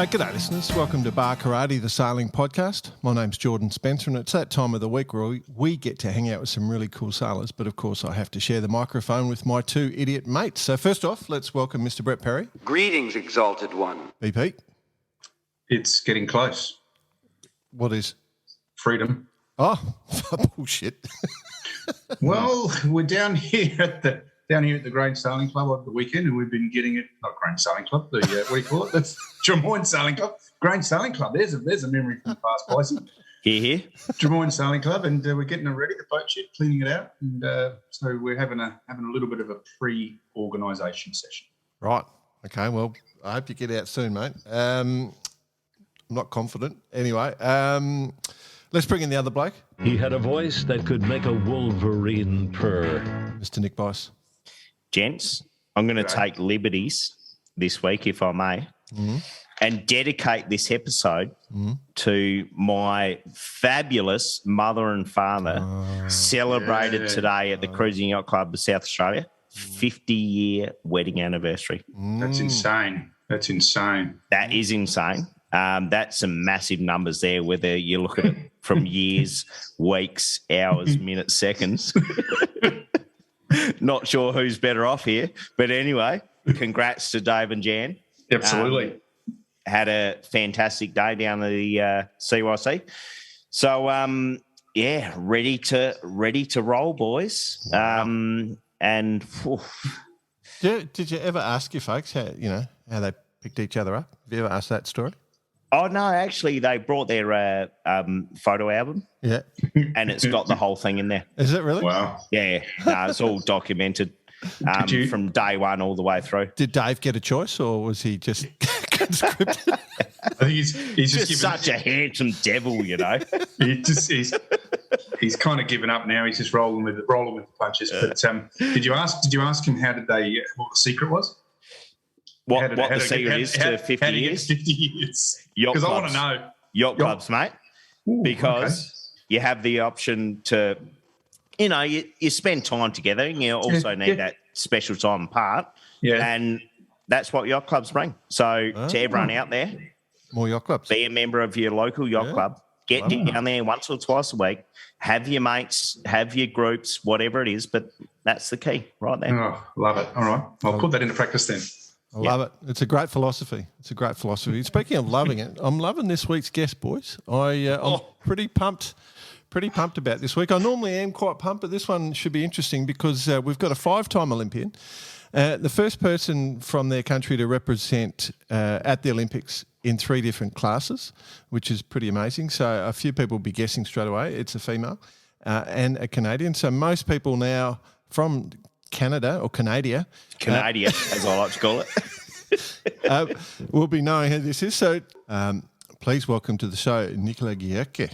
G'day listeners, welcome to Bar Karate, the sailing podcast. My name's Jordan Spencer and it's that time of the week where we get to hang out with some really cool sailors, but of course I have to share the microphone with my two idiot mates. So first off, let's welcome Mr. Brett Perry. Greetings, Exalted One. BP. It's getting close. What is? Freedom. Oh, bullshit. Well, we're down here at the Grange Sailing Club over the weekend, and we've been getting it. Not Grange Sailing Club. What do you call it? That's Drummoyne Sailing Club. Grange Sailing Club. There's a memory from the past, boys. Here. Drummoyne Sailing Club, and we're getting it ready. The boat shed, cleaning it out, and so we're having a little bit of a pre-organisation session. Right. Okay. Well, I hope you get out soon, mate. I'm not confident. Anyway, let's bring in the other bloke. He had a voice that could make a wolverine purr. Mr. Nick Bice. Gents, I'm going to take liberties this week, if I may, and dedicate this episode to my fabulous mother and father celebrated today at the Cruising Yacht Club of South Australia, 50-year wedding anniversary. That's insane. That is insane. That's some massive numbers there, whether you look at it from years, weeks, hours, minutes, seconds. Not sure who's better off here. But anyway, congrats to Dave and Jan. Absolutely. Had a fantastic day down at the CYC. So, ready to roll, boys. Wow. Did you ever ask your folks how they picked each other up? Have you ever asked that story? Oh, no, actually, they brought their photo album. Yeah. And it's got the whole thing in there. Is it really? Wow. Yeah. No, it's all documented from day one all the way through. Did Dave get a choice or was he just conscripted? I think he's just such a handsome devil, you know. He's kind of given up now. He's just rolling with the punches. But did you ask him what the secret was? What the secret is to 50 years? 50 years. Because I want to know. Yacht clubs, mate. Ooh, because you have the option to, you spend time together and you also need that special time apart. Yeah. And that's what yacht clubs bring. So to everyone out there, more yacht clubs. Be a member of your local yacht club. Get down there once or twice a week. Have your mates, have your groups, whatever it is. But that's the key right there. Oh, love it. All right. I'll put that into practice then. I love it. It's a great philosophy. Speaking of loving it, I'm loving this week's guest, boys. I'm pretty pumped about this week. I normally am quite pumped, but this one should be interesting because we've got a 5-time Olympian, the first person from their country to represent at the Olympics in 3 different classes, which is pretty amazing. So a few people will be guessing straight away. It's a female and a Canadian. So most people now from Canada or Canada, as I like to call it, will be knowing who this is. So please welcome to the show, Nikola Girke.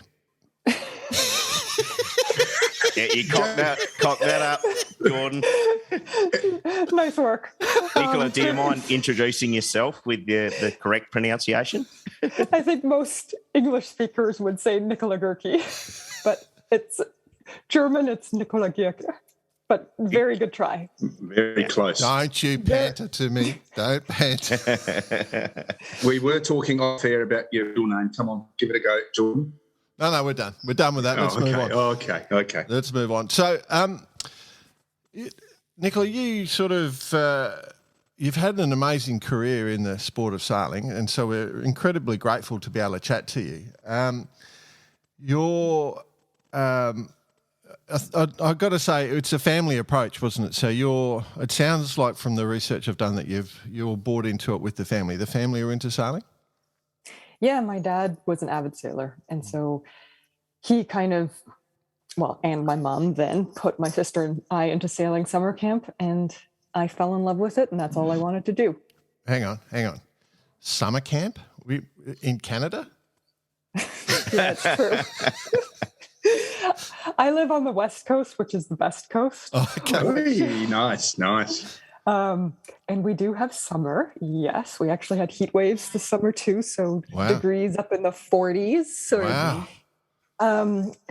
Yeah, you cock that up, Jordan. Nice work. Nicola, do you mind introducing yourself with the correct pronunciation? I think most English speakers would say Nikola Girke, but it's German, it's Nikola Girke. But very good try. Very close. Don't you banter to me. Don't banter. We were talking off air about your real name. Come on, give it a go, Jordan. No, we're done. We're done with that. Let's move on. Okay. Let's move on. So, Nicola, you sort of you've had an amazing career in the sport of sailing, and so we're incredibly grateful to be able to chat to you. I've got to say, it's a family approach, wasn't it? So it sounds like from the research I've done that you're bought into it with the family. The family are into sailing? Yeah, my dad was an avid sailor. And so he and my mom then put my sister and I into sailing summer camp, and I fell in love with it, and that's all I wanted to do. Hang on. Summer camp? In Canada? Yeah, it's true. I live on the West Coast, which is the best coast. Oh, okay. Hey, nice. And we do have summer. Yes, we actually had heat waves this summer too. So degrees up in the 40s. Wow.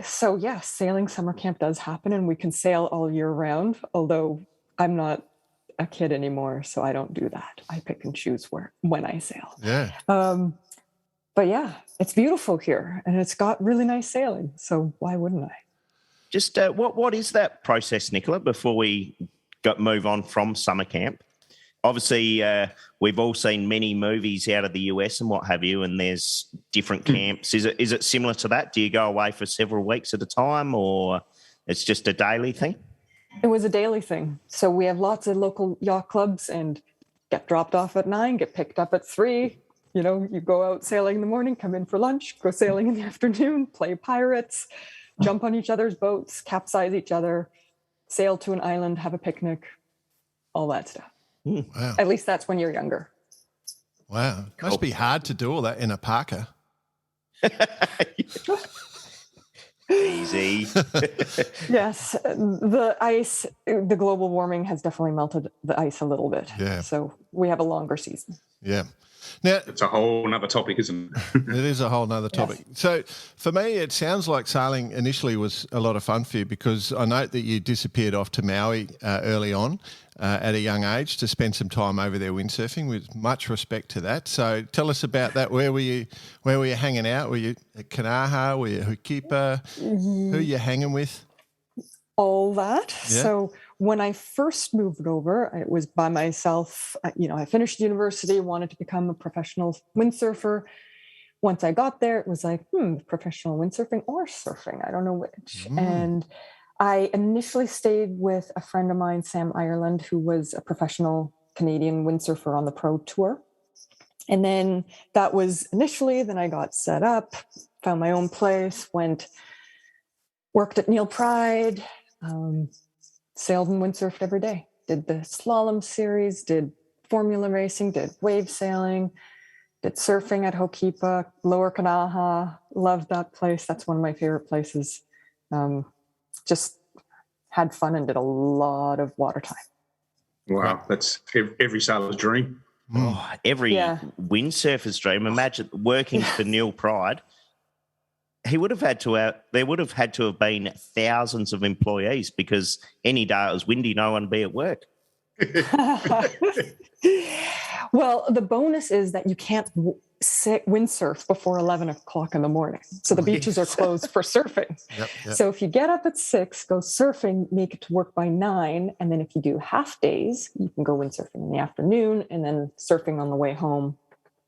So yeah, sailing summer camp does happen, and we can sail all year round. Although I'm not a kid anymore, so I don't do that. I pick and choose when I sail. Yeah. But yeah, it's beautiful here and it's got really nice sailing. So why wouldn't I? Just what is that process, Nicola, before we move on from summer camp? Obviously, we've all seen many movies out of the US and what have you, and there's different camps. Is it similar to that? Do you go away for several weeks at a time, or it's just a daily thing? It was a daily thing. So we have lots of local yacht clubs and get dropped off at 9, get picked up at 3. You know, you go out sailing in the morning, come in for lunch, go sailing in the afternoon, play pirates, jump on each other's boats, capsize each other, sail to an island, have a picnic, all that stuff. Wow. At least that's when you're younger. Wow. Must be hard to do all that in a parka. Easy. Yes, the ice, the global warming has definitely melted the ice a little bit. Yeah. So we have a longer season. Yeah. Now, It's a whole nother topic, isn't it? it is a whole nother topic. Yes. So for me, it sounds like sailing initially was a lot of fun for you, because I note that you disappeared off to Maui early on at a young age to spend some time over there windsurfing, with much respect to that. So tell us about that. Where were you hanging out? Were you at Kanaha? Were you Hukipa? Who are you hanging with? All that. Yeah. So when I first moved over, it was by myself. I finished university, wanted to become a professional windsurfer. Once I got there, it was like, professional windsurfing or surfing. I don't know which. And I initially stayed with a friend of mine, Sam Ireland, who was a professional Canadian windsurfer on the pro tour. And then that was initially, then I got set up, found my own place, worked at Neil Pride, sailed and windsurfed every day. Did the slalom series, did formula racing, did wave sailing, did surfing at Hokipa, Lower Kanaha. Loved that place. That's one of my favorite places. Just had fun and did a lot of water time. Wow, that's every sailor's dream. Oh, every windsurfer's dream. Imagine working for Neil Pride. There would have had to have been thousands of employees, because any day it was windy, no one would be at work. Well, the bonus is that you can't windsurf before 11 o'clock in the morning. So the beaches are closed for surfing. Yep. So if you get up at 6, go surfing, make it to work by 9. And then if you do half days, you can go windsurfing in the afternoon and then surfing on the way home,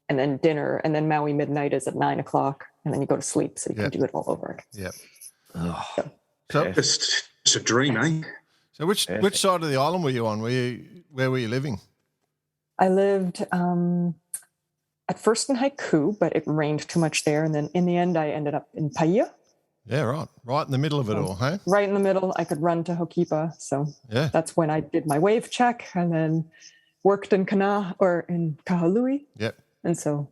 and then dinner. And then Maui midnight is at 9 o'clock. And then you go to sleep, so you can do it all over again. Yeah. So, It's a dream, eh? So which side of the island were you on? Where were you living? I lived at first in Haiku, but it rained too much there. And then in the end, I ended up in Paia. Yeah, right. Right in the middle of it all, hey? Right in the middle. I could run to Hokipa. So that's when I did my wave check, and then worked in in Kahului. Yep. And so,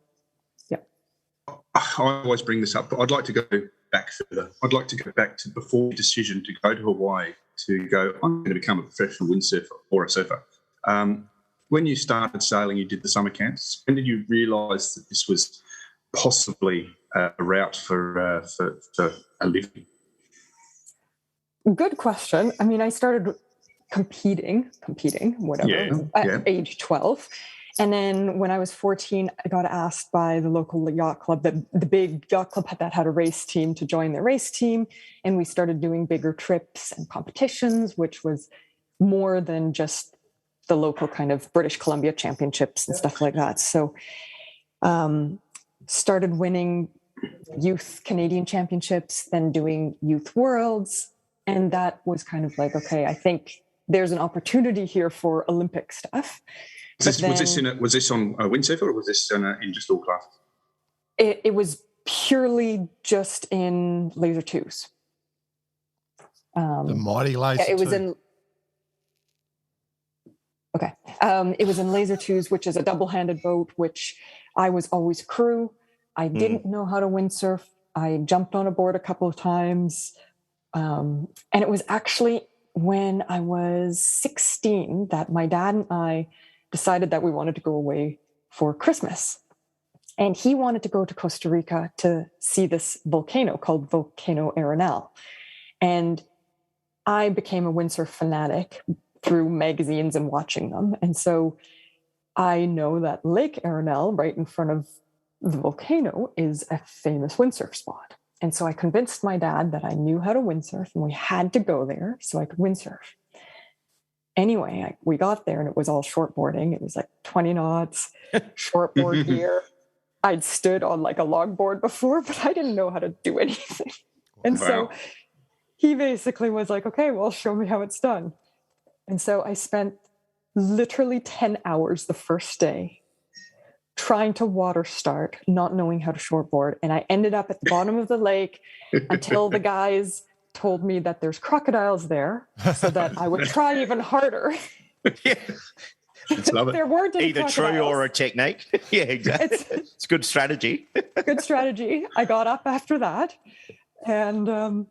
I always bring this up, but I'd like to go back further. I'd like to go back to before the decision to go to Hawaii, to go, I'm going to become a professional windsurfer or a surfer. When you started sailing, you did the summer camps. When did you realise that this was possibly a route for a living? good question. I mean, I started competing, whatever, at age 12. And then when I was 14, I got asked by the local yacht club, the big yacht club that had a race team, to join their race team. And we started doing bigger trips and competitions, which was more than just the local kind of British Columbia championships and stuff like that. So started winning youth Canadian championships, then doing youth worlds. And that was kind of like, okay, I think there's an opportunity here for Olympic stuff. Was this on a windsurfer, or was this in just all classes? It was purely just in laser twos. The mighty laser it was in. Okay, it was in laser twos, which is a double-handed boat. Which I was always crew. I didn't know how to windsurf. I jumped on a board a couple of times, and it was actually when I was 16 that my dad and I decided that we wanted to go away for Christmas. And he wanted to go to Costa Rica to see this volcano called Volcano Arenal. And I became a windsurf fanatic through magazines and watching them. And so I know that Lake Arenal, right in front of the volcano is a famous windsurf spot. And so I convinced my dad that I knew how to windsurf and we had to go there so I could windsurf. Anyway, we got there and it was all shortboarding. It was like 20 knots, shortboard gear. I'd stood on like a longboard before, but I didn't know how to do anything. And so he basically was like, okay, well, show me how it's done. And so I spent literally 10 hours the first day trying to water start, not knowing how to shortboard. And I ended up at the bottom of the lake until the guys told me that there's crocodiles there so that I would try even harder. Yeah. Love it. There weren't any Either crocodiles. true or a technique. Yeah, exactly. It's good strategy. Good strategy. I got up after that and then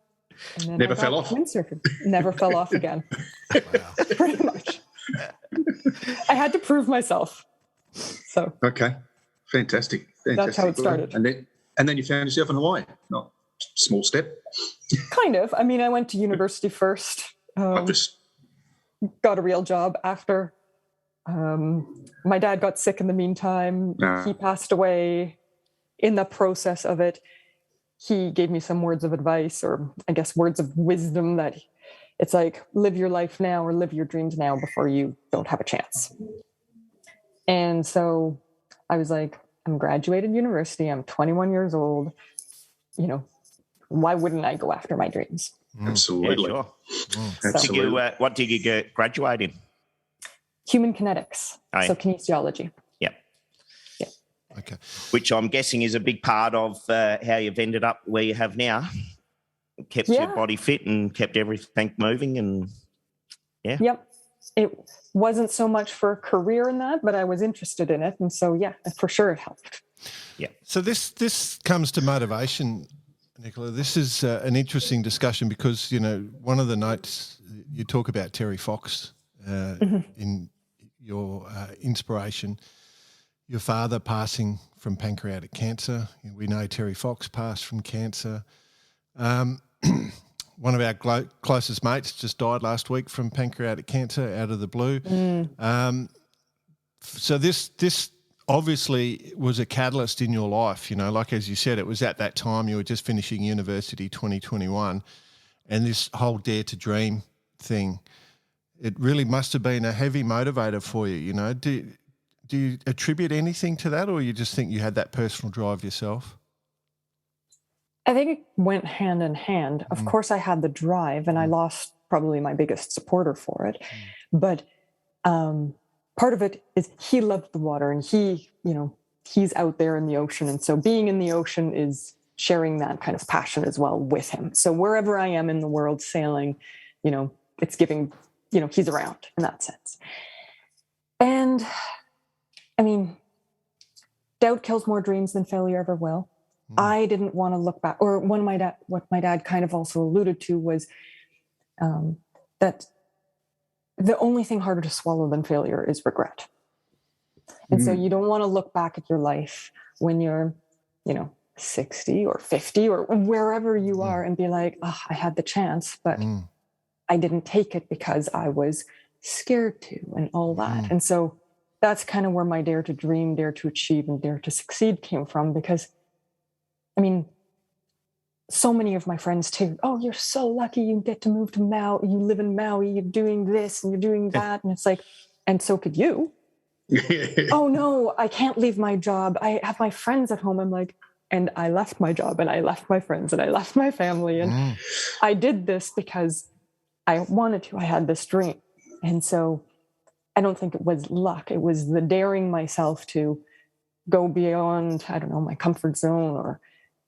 Never I fell got off. windsurfing. Never fell off again. Pretty much. I had to prove myself. So Okay. Fantastic. That's how it started. And then you found yourself in Hawaii. Not small step. kind of. I mean, I went to university first. Just Got a real job after. My dad got sick in the meantime. He passed away. In the process of it, he gave me some words of advice, or I guess words of wisdom, that it's like, live your life now or live your dreams now before you don't have a chance. And so I was like, I'm graduated university. I'm 21 years old. You know, why wouldn't I go after my dreams? absolutely. Yeah, sure. Absolutely. What did you graduate in? Human kinetics, Oh, yeah. so kinesiology. Yep. Okay. Which I'm guessing is a big part of how you've ended up where you have now. Kept your body fit and kept everything moving, and Yep. It wasn't so much for a career in that, but I was interested in it. And so, yeah, for sure it helped. So this comes to motivation, Nikola. This is an interesting discussion because, you know, one of the notes you talk about Terry Fox in your inspiration, your father passing from pancreatic cancer. We know Terry Fox passed from cancer. One of our closest mates just died last week from pancreatic cancer out of the blue. So this obviously was a catalyst in your life, you know, like as you said, it was at that time you were just finishing university 2021, and this whole Dare to Dream thing, it really must have been a heavy motivator for you, you know. Do you attribute anything to that, or you just think you had that personal drive yourself? I think it went hand in hand. Of course, I had the drive, and I lost probably my biggest supporter for it. But part of it is he loved the water, and he's out there in the ocean. And so being in the ocean is sharing that kind of passion as well with him. So wherever I am in the world sailing, you know, it's giving, you know, he's around in that sense. And I mean, doubt kills more dreams than failure ever will. I didn't want to look back, or what my dad kind of also alluded to was that the only thing harder to swallow than failure is regret. And so you don't want to look back at your life when you're, you know, 60 or 50 or wherever you are and be like, oh, I had the chance, but I didn't take it because I was scared to, and all that. And so that's kind of where my dare to dream, dare to achieve, and dare to succeed came from, because I mean, so many of my friends too, oh, you're so lucky you get to move to Maui, you live in Maui, you're doing this and you're doing that. And it's like, and so could you. Oh no, I can't leave my job. I have my friends at home. I'm like, and I left my job and I left my friends and I left my family. And I did this because I wanted to. I had this dream. And so I don't think it was luck. It was the daring myself to go beyond, I don't know, my comfort zone, or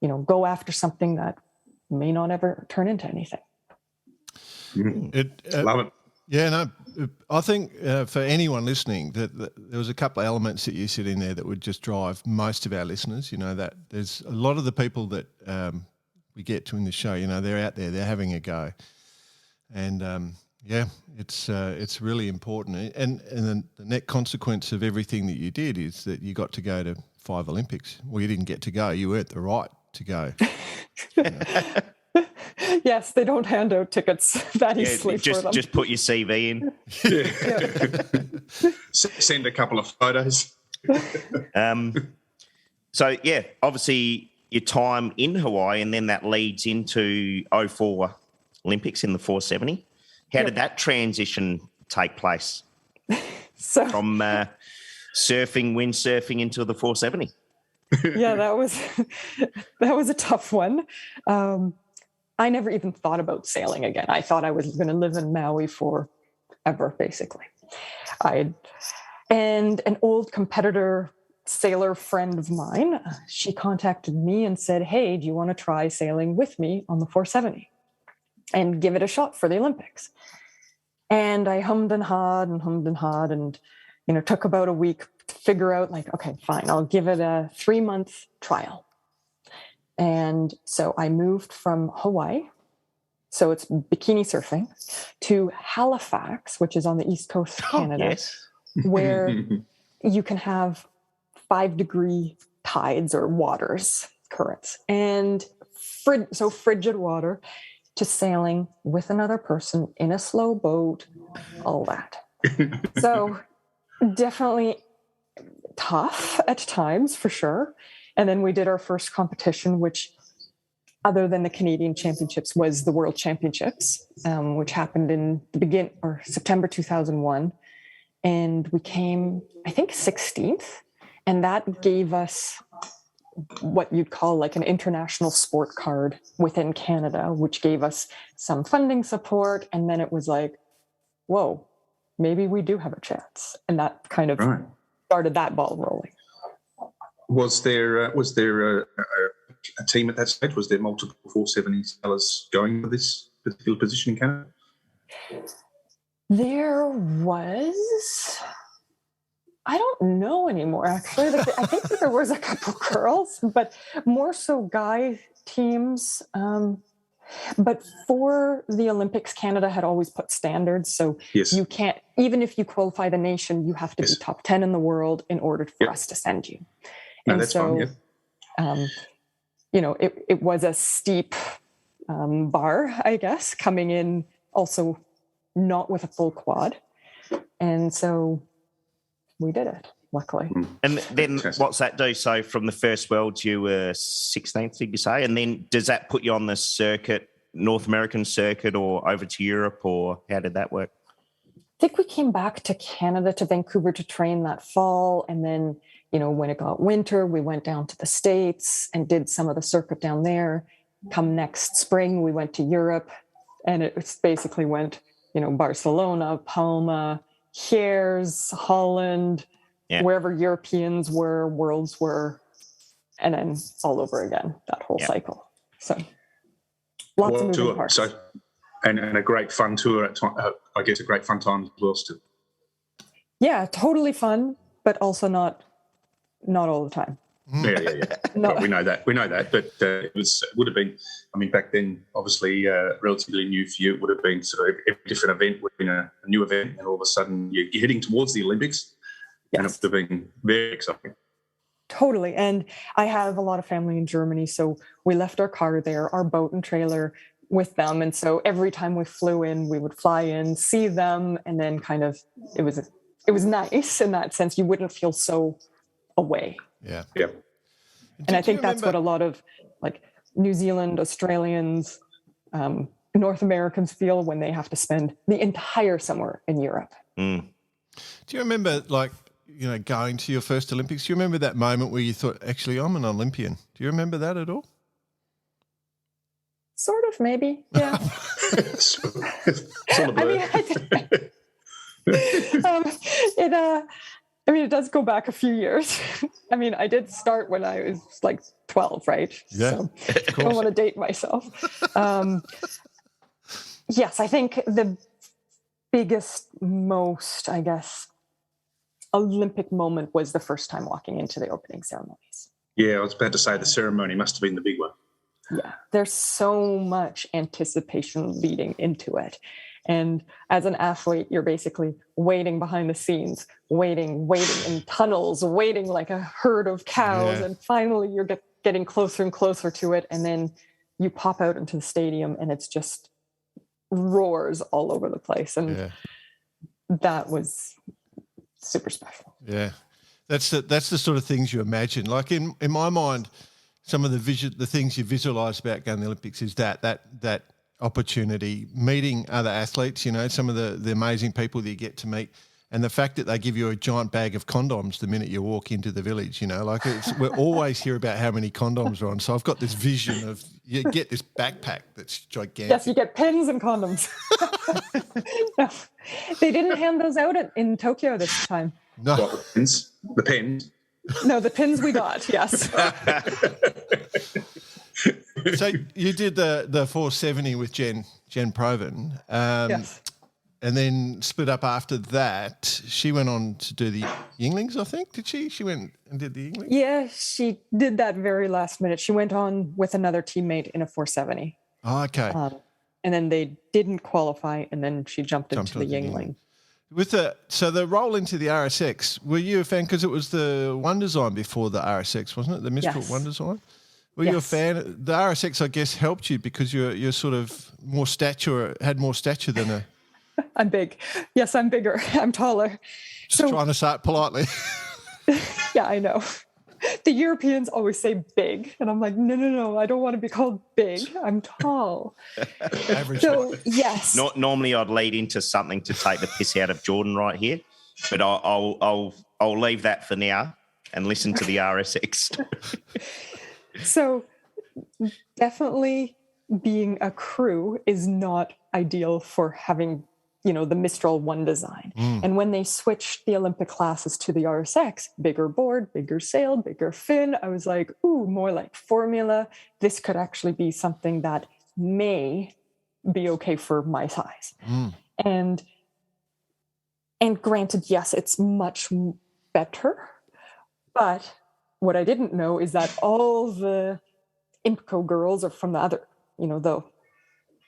you know, go after something that may not ever turn into anything. Love it. Yeah, no, I think for anyone listening, that there was a couple of elements that you said in there that would just drive most of our listeners. You know, that there's a lot of the people that we get to in the show, you know, they're out there, they're having a go. And it's really important. And then the net consequence of everything that you did is that you got to go to 5 Olympics. Well, you didn't get to go. You earned the right to go. Yes, they don't hand out tickets that easily for them. Just put your CV in. Send a couple of photos. So, yeah, obviously your time in Hawaii, and then that leads into 04 Olympics in the 470. How did that transition take place So from windsurfing into the 470? yeah, that was a tough one. I never even thought about sailing again. I thought I was going to live in Maui forever, basically. And an old competitor sailor friend of mine, she contacted me and said, "Hey, do you want to try sailing with me on the 470 and give it a shot for the Olympics?" And I hummed and hawed and took about a week to figure out, like, okay, fine, I'll give it a 3-month trial. And so I moved from Hawaii, so it's bikini surfing, to Halifax, which is on the east coast of Canada, Yes. where you can have 5-degree tides or currents, and frigid water, to sailing with another person in a slow boat, all that. So definitely tough at times, for sure. And then we did our first competition, which, other than the Canadian Championships, was the World Championships, which happened in September 2001. And we came, I think, 16th. And that gave us what you'd call like an international sport card within Canada, which gave us some funding support. And then it was like, whoa, maybe we do have a chance. And that kind of started that ball rolling. Was there a team at that stage? Was there multiple 470 sailors going for this particular position in Canada? There was. I don't know anymore, actually. I think that there was a couple girls, but more so guy teams. But for the Olympics, Canada had always put standards. So you can't, even if you qualify the nation, you have to be top 10 in the world in order for us to send you. No, and that's so, fine, it was a steep bar, I guess, coming in also not with a full quad. And so we did it, luckily. And then what's that do? So from the first Worlds, you were 16th, did you say? And then does that put you on the circuit, North American circuit, or over to Europe, or how did that work? I think we came back to Canada, to Vancouver, to train that fall. And then, when it got winter, we went down to the States and did some of the circuit down there. Come next spring, we went to Europe, and it basically went, Barcelona, Palma, Here's, Holland, wherever Europeans were, Worlds were, and then all over again, that whole cycle. So lots of moving parts. So, and a great fun tour at time. I guess a great fun time as well still. Yeah, totally fun, but also not all the time. Yeah. No. Well, we know that, but it would have been. I mean, back then, obviously, relatively new for you. It would have been sort of every different event would have been a new event, and all of a sudden you're heading towards the Olympics, and it would have been very exciting. Totally, and I have a lot of family in Germany, so we left our car there, our boat and trailer, with them, and so every time we flew in, we would fly in, see them, and then kind of it was nice in that sense. You wouldn't feel so away. Yeah. And I think that's what a lot of like New Zealand, Australians, North Americans feel when they have to spend the entire summer in Europe. Do you remember, going to your first Olympics? Do you remember that moment where you thought, actually, I'm an Olympian? Do you remember that at all? Sort of, maybe. Yeah. Sort of blurred. It does go back a few years. I did start when I was like 12, right? Yeah, so I don't want to date myself. Yes, I think the biggest, most, I guess, Olympic moment was the first time walking into the opening ceremonies. Yeah, I was about to say the ceremony must have been the big one. Yeah, there's so much anticipation leading into it. And as an athlete, you're basically waiting behind the scenes, waiting in tunnels, waiting like a herd of cows. Yeah. And finally, you're getting closer and closer to it. And then you pop out into the stadium and it's just roars all over the place. And that was super special. Yeah. That's the sort of things you imagine. Like in my mind, some of the things you visualise about going to the Olympics is that opportunity, meeting other athletes, you know, some of the amazing people that you get to meet, and the fact that they give you a giant bag of condoms the minute you walk into the village, you know, like we always hear about how many condoms are on. So I've got this vision of you get this backpack that's gigantic. Yes, you get pins and condoms. No, they didn't hand those out in Tokyo this time. No. What, the pins? The pins? No, the pins we got, yes. So you did the 470 with Jen Proven. Yes. And then split up after that. She went on to do the Yinglings, I think. Did she? She went and did the Yinglings? Yeah, she did that very last minute. She went on with another teammate in a 470. Oh, okay. And then they didn't qualify, and then she jumped into the Yingling. So the roll into the RSX, were you a fan? Because it was the one design before the RSX, wasn't it? The Mistral one design? Were you a fan? The RSX, I guess, helped you because you're sort of had more stature than a... I'm big. Yes, I'm bigger. I'm taller. Just trying to say it politely. Yeah, I know. The Europeans always say big, and I'm like, no, I don't want to be called big. I'm tall. Average. So yes. Normally, I'd lead into something to take the piss out of Jordan right here, but I'll leave that for now and listen to the RSX story. So definitely being a crew is not ideal for having, you know, the Mistral one design. And when they switched the Olympic classes to the RSX, bigger board, bigger sail, bigger fin, I was like, ooh, more like formula. This could actually be something that may be okay for my size. And granted, yes, it's much better. But what I didn't know is that all the IMCO girls are from the other, you know, the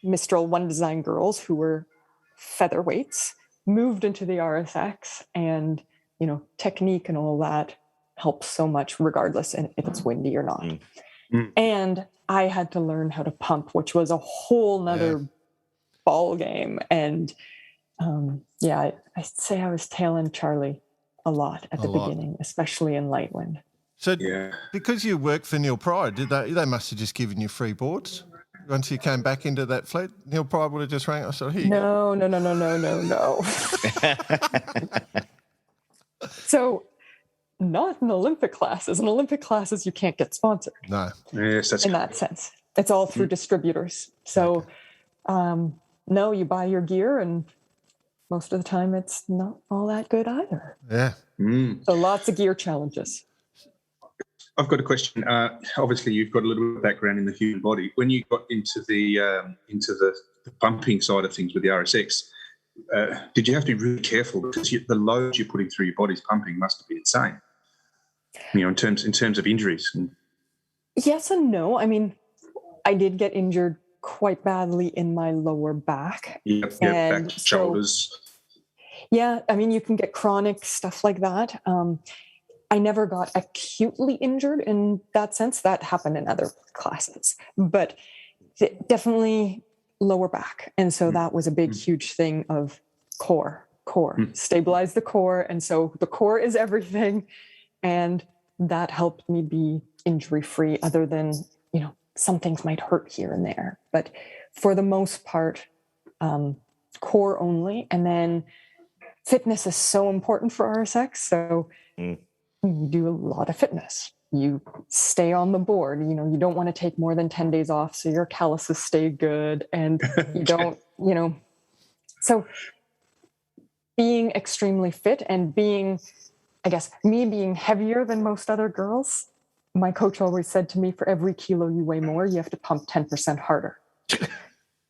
Mistral one design girls who were featherweights moved into the RSX, and, you know, technique and all that helps so much regardless if it's windy or not. And I had to learn how to pump, which was a whole nother ball game. And I'd say I was tailing Charlie a lot at the beginning, especially in light wind. So because you worked for Neil Pride, they must have just given you free boards once you came back into that fleet? Neil Pride would have just rang us. So here. No. So not in Olympic classes. In Olympic classes, you can't get sponsored. No. Yes, that's in that sense. It's all through distributors. So no, you buy your gear, and most of the time it's not all that good either. Yeah. So lots of gear challenges. I've got a question. Obviously, you've got a little bit of background in the human body. When you got into the pumping side of things with the RSX, did you have to be really careful because the load you're putting through your body's pumping must have been insane? You know, in terms of injuries. Yes and no. I mean, I did get injured quite badly in my lower back. Yep, back, shoulders. Yeah, I mean, you can get chronic stuff like that. I never got acutely injured in that sense. That happened in other classes, but definitely lower back. And so that was a big, huge thing of core, stabilize the core. And so the core is everything. And that helped me be injury-free, other than, you know, some things might hurt here and there. But for the most part, core only. And then fitness is so important for RSX. So you do a lot of fitness. You stay on the board. You know, you don't want to take more than 10 days off so your calluses stay good, and you don't, you know. So being extremely fit and being, I guess, me being heavier than most other girls, my coach always said to me, for every kilo you weigh more, you have to pump 10% harder.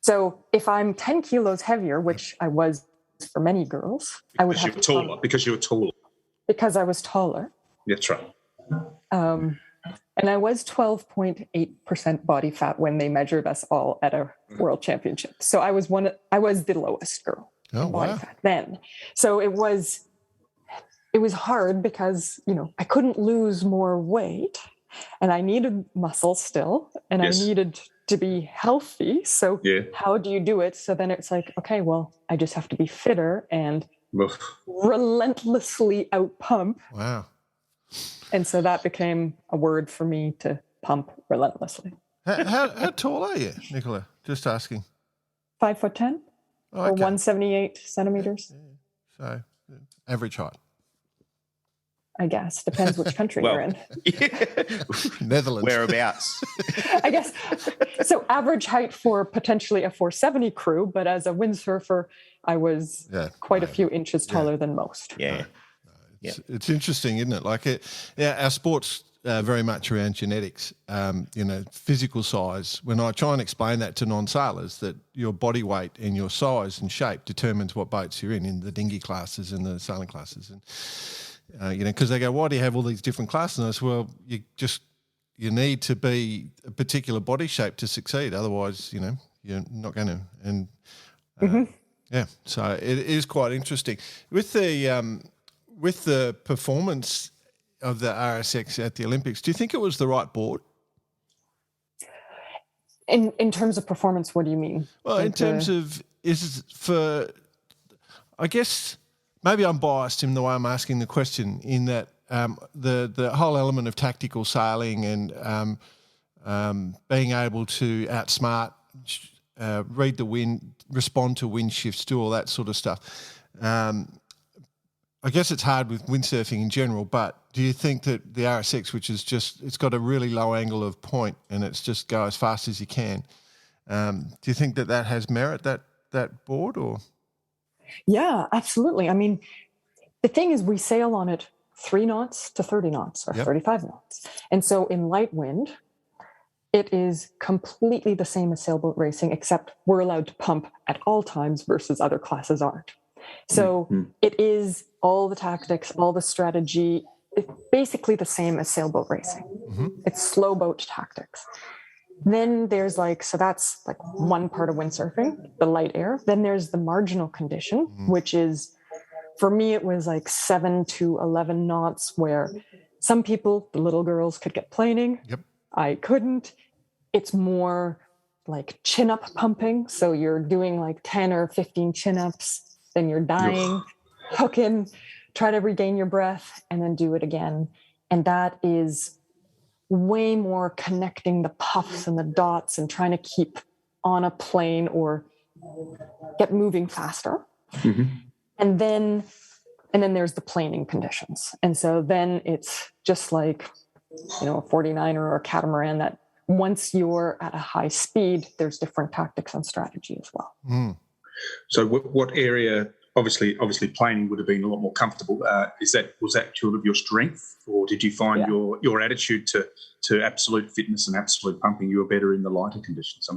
So if I'm 10 kilos heavier, which I was for many girls, I would have to pump. Because you were taller. Because I was taller. That's right. And I was 12.8% body fat when they measured us all at a world championship. So I was the lowest girl in body fat then. So it was hard because, you know, I couldn't lose more weight, and I needed muscle still, and I needed to be healthy. So how do you do it? So then it's like, okay, well, I just have to be fitter and relentlessly out pump. Wow. And so that became a word for me to pump relentlessly. How tall are you, Nicola? Just asking. 5'10" or 178 centimeters. So average height. I guess. Depends which country you're in. Netherlands. Whereabouts? I guess. So average height for potentially a 470 crew, but as a windsurfer, I was quite a few inches taller than most. Yeah. It's interesting, isn't it? Like our sport's very much around genetics, physical size. When I try and explain that to non-sailors, that your body weight and your size and shape determines what boats you're in the dinghy classes and the sailing classes. And, because they go, why do you have all these different classes? And I said, well, you need to be a particular body shape to succeed. Otherwise, you're not going to. And so it is quite interesting. With the performance of the RSX at the Olympics, do you think it was the right board? In terms of performance, what do you mean? Well, in terms of, I guess maybe I'm biased in the way I'm asking the question, in that the whole element of tactical sailing and being able to outsmart, read the wind, respond to wind shifts, do all that sort of stuff. I guess it's hard with windsurfing in general, but do you think that the RSX, which is it's got a really low angle of point and it's just go as fast as you can, do you think that has merit, that board, or? Yeah, absolutely. I mean, the thing is we sail on it 3 knots to 30 knots or 35 knots. And so in light wind, it is completely the same as sailboat racing, except we're allowed to pump at all times versus other classes aren't. So it is all the tactics, all the strategy. It's basically the same as sailboat racing. It's slow boat tactics. Then there's that's one part of windsurfing, the light air. Then there's the marginal condition, which is, for me, it was 7 to 11 knots, where some people, the little girls, could get planing. Yep. I couldn't. It's more like chin-up pumping. So you're doing 10 or 15 chin-ups, then you're dying, hook in, try to regain your breath, and then do it again. And that is way more connecting the puffs and the dots and trying to keep on a plane or get moving faster. And then there's the planing conditions. And so then it's just like, a 49er or a catamaran, that once you're at a high speed, there's different tactics and strategy as well. So what area, obviously planing would have been a lot more comfortable. Was that sort of your strength, or did you find your attitude to absolute fitness and absolute pumping, you were better in the lighter conditions?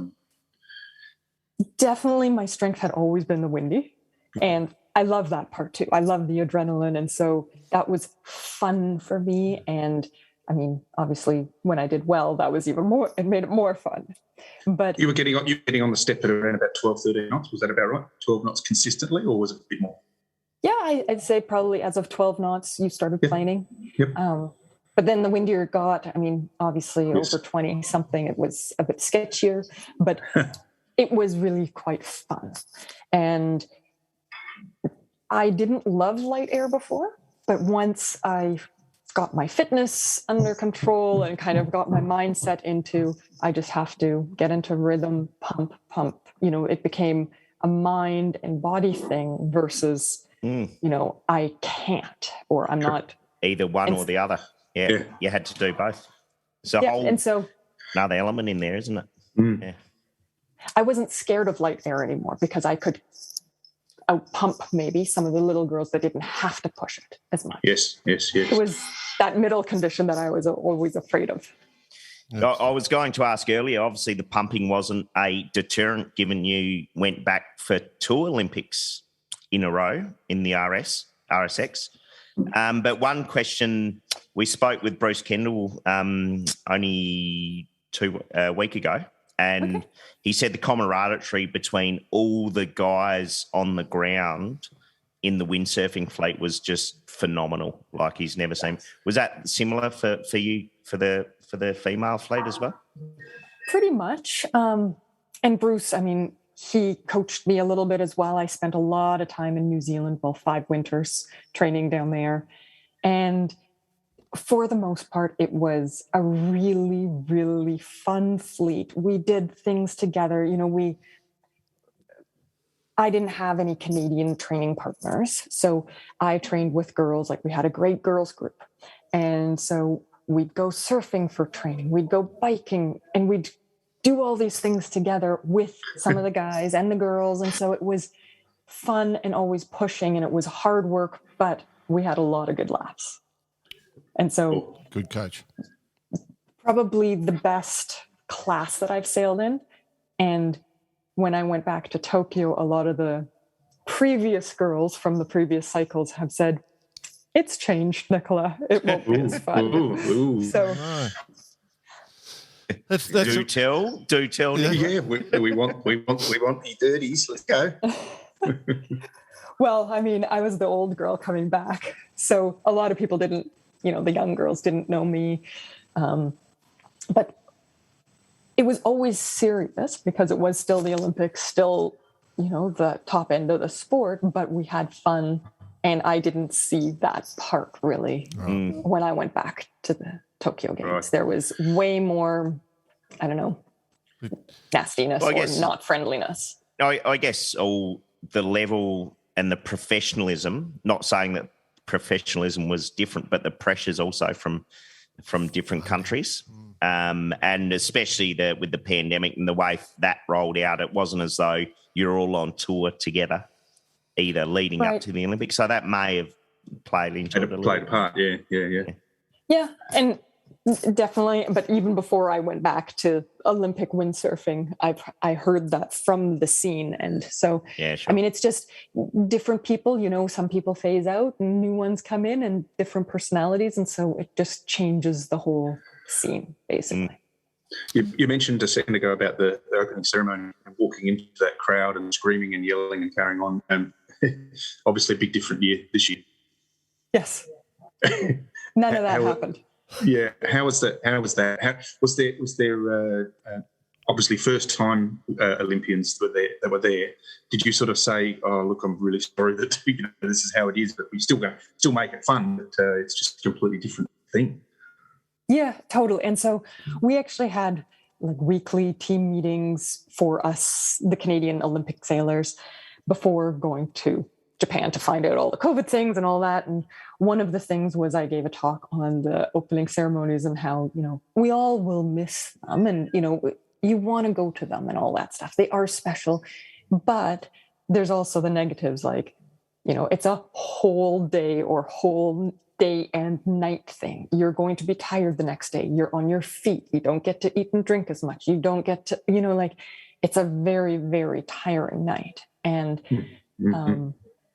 Definitely my strength had always been the windy. And I love that part too. I love the adrenaline. And so that was fun for me. And I mean, obviously when I did well, that was even more, it made it more fun. But you were getting on the step at around about 12, 13 knots. Was that about right? 12 knots consistently, or was it a bit more? Yeah, I'd say probably as of 12 knots, you started planing. Yep. But then the windier it got, I mean, obviously over 20 something, it was a bit sketchier, but it was really quite fun. And I didn't love light air before, but once I got my fitness under control and kind of got my mindset into, I just have to get into rhythm, pump, it became a mind and body thing versus, I can't, or I'm not. Either one or the other. Yeah, you had to do both. So another element in there, isn't it? Yeah. I wasn't scared of light air anymore because I could out pump maybe some of the little girls that didn't have to push it as much. Yes. It was that middle condition that I was always afraid of. I was going to ask earlier, obviously the pumping wasn't a deterrent given you went back for 2 Olympics in a row in the RSX. But one question, we spoke with Bruce Kendall only a week ago, and he said the camaraderie between all the guys on the ground in the windsurfing fleet was just phenomenal, like he's never seen. Was that similar for you for the female fleet as well? Pretty much. And Bruce, I mean, he coached me a little bit as well. I spent a lot of time in New Zealand, 5 winters training down there. And for the most part, it was a really, really fun fleet. We did things together. I didn't have any Canadian training partners. So I trained with girls. Like, we had a great girls group. And so we'd go surfing for training. We'd go biking, and we'd do all these things together with some of the guys and the girls. And so it was fun and always pushing, and it was hard work, but we had a lot of good laughs. And so good coach. Probably the best class that I've sailed in. And when I went back to Tokyo, a lot of the previous girls from the previous cycles have said, it's changed, Nikola. It won't be as fun. So do tell. Yeah, we want the dirties. Let's go. Well, I mean, I was the old girl coming back, so a lot of people didn't, the young girls didn't know me, but it was always serious because it was still the Olympics, still, the top end of the sport, but we had fun, and I didn't see that part really when I went back to the Tokyo Games. Right. There was way more, I don't know, nastiness or not friendliness. I guess all the level and the professionalism, not saying that professionalism was different, but the pressures also from different countries. And especially with the pandemic and the way that rolled out, it wasn't as though you're all on tour together either leading up to the Olympics. So that may have played into it a little played bit. a part, yeah. Yeah, and definitely. But even before I went back to Olympic windsurfing, I heard that from the scene. And so, yeah, sure. I mean, it's just different people, some people phase out and new ones come in and different personalities. And so it just changes the whole scene, basically. You mentioned a second ago about the opening ceremony and walking into that crowd and screaming and yelling and carrying on. And obviously a big different year this year. Yes. None of that happened. Yeah. How was that? Was there obviously first time Olympians that were there? Did you sort of say, "Oh, look, I'm really sorry that this is how it is, but we still make it fun, but it's just a completely different thing." Yeah, totally. And so we actually had weekly team meetings for us, the Canadian Olympic sailors, before going to Japan to find out all the COVID things and all that. And one of the things was I gave a talk on the opening ceremonies and how, we all will miss them, and, you want to go to them and all that stuff. They are special, but there's also the negatives, it's a whole day or whole day and night thing. You're going to be tired the next day. You're on your feet. You don't get to eat and drink as much. You don't get to, it's a very, very tiring night. And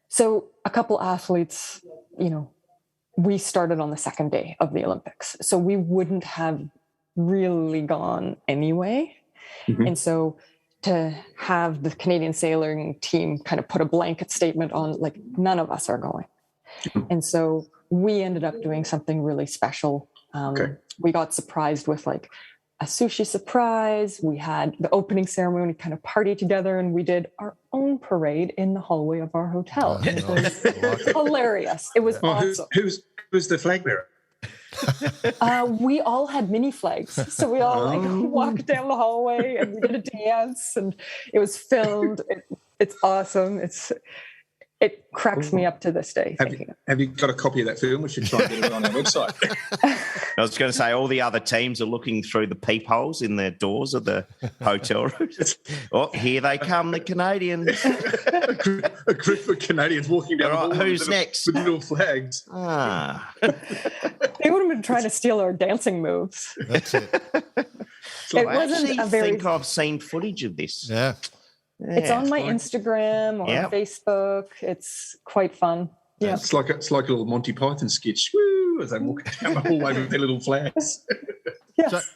so a couple athletes, we started on the second day of the Olympics. So we wouldn't have really gone anyway. And so to have the Canadian sailing team kind of put a blanket statement on, none of us are going. And so we ended up doing something really special. We got surprised with a sushi surprise. We had the opening ceremony kind of party together, and we did our own parade in the hallway of our hotel. And it was hilarious. It was awesome. Who's the flag bearer? We all had mini flags. So we all walked down the hallway and we did a dance, and it was filmed. It's awesome. It cracks me up to this day. Have you got a copy of that film? We should try and get it on our website. I was going to say, all the other teams are looking through the peepholes in the doors of the hotel rooms. Oh, here they come, the Canadians. a group of Canadians walking down the hall. Who's next? With little flags. They would have been trying to steal our dancing moves. That's it. I've seen footage of this. Yeah. It's on my Instagram or Facebook. It's quite fun. Yeah, it's like a little Monty Python sketch. Woo! As they walk down the hallway with their little flags. Yes.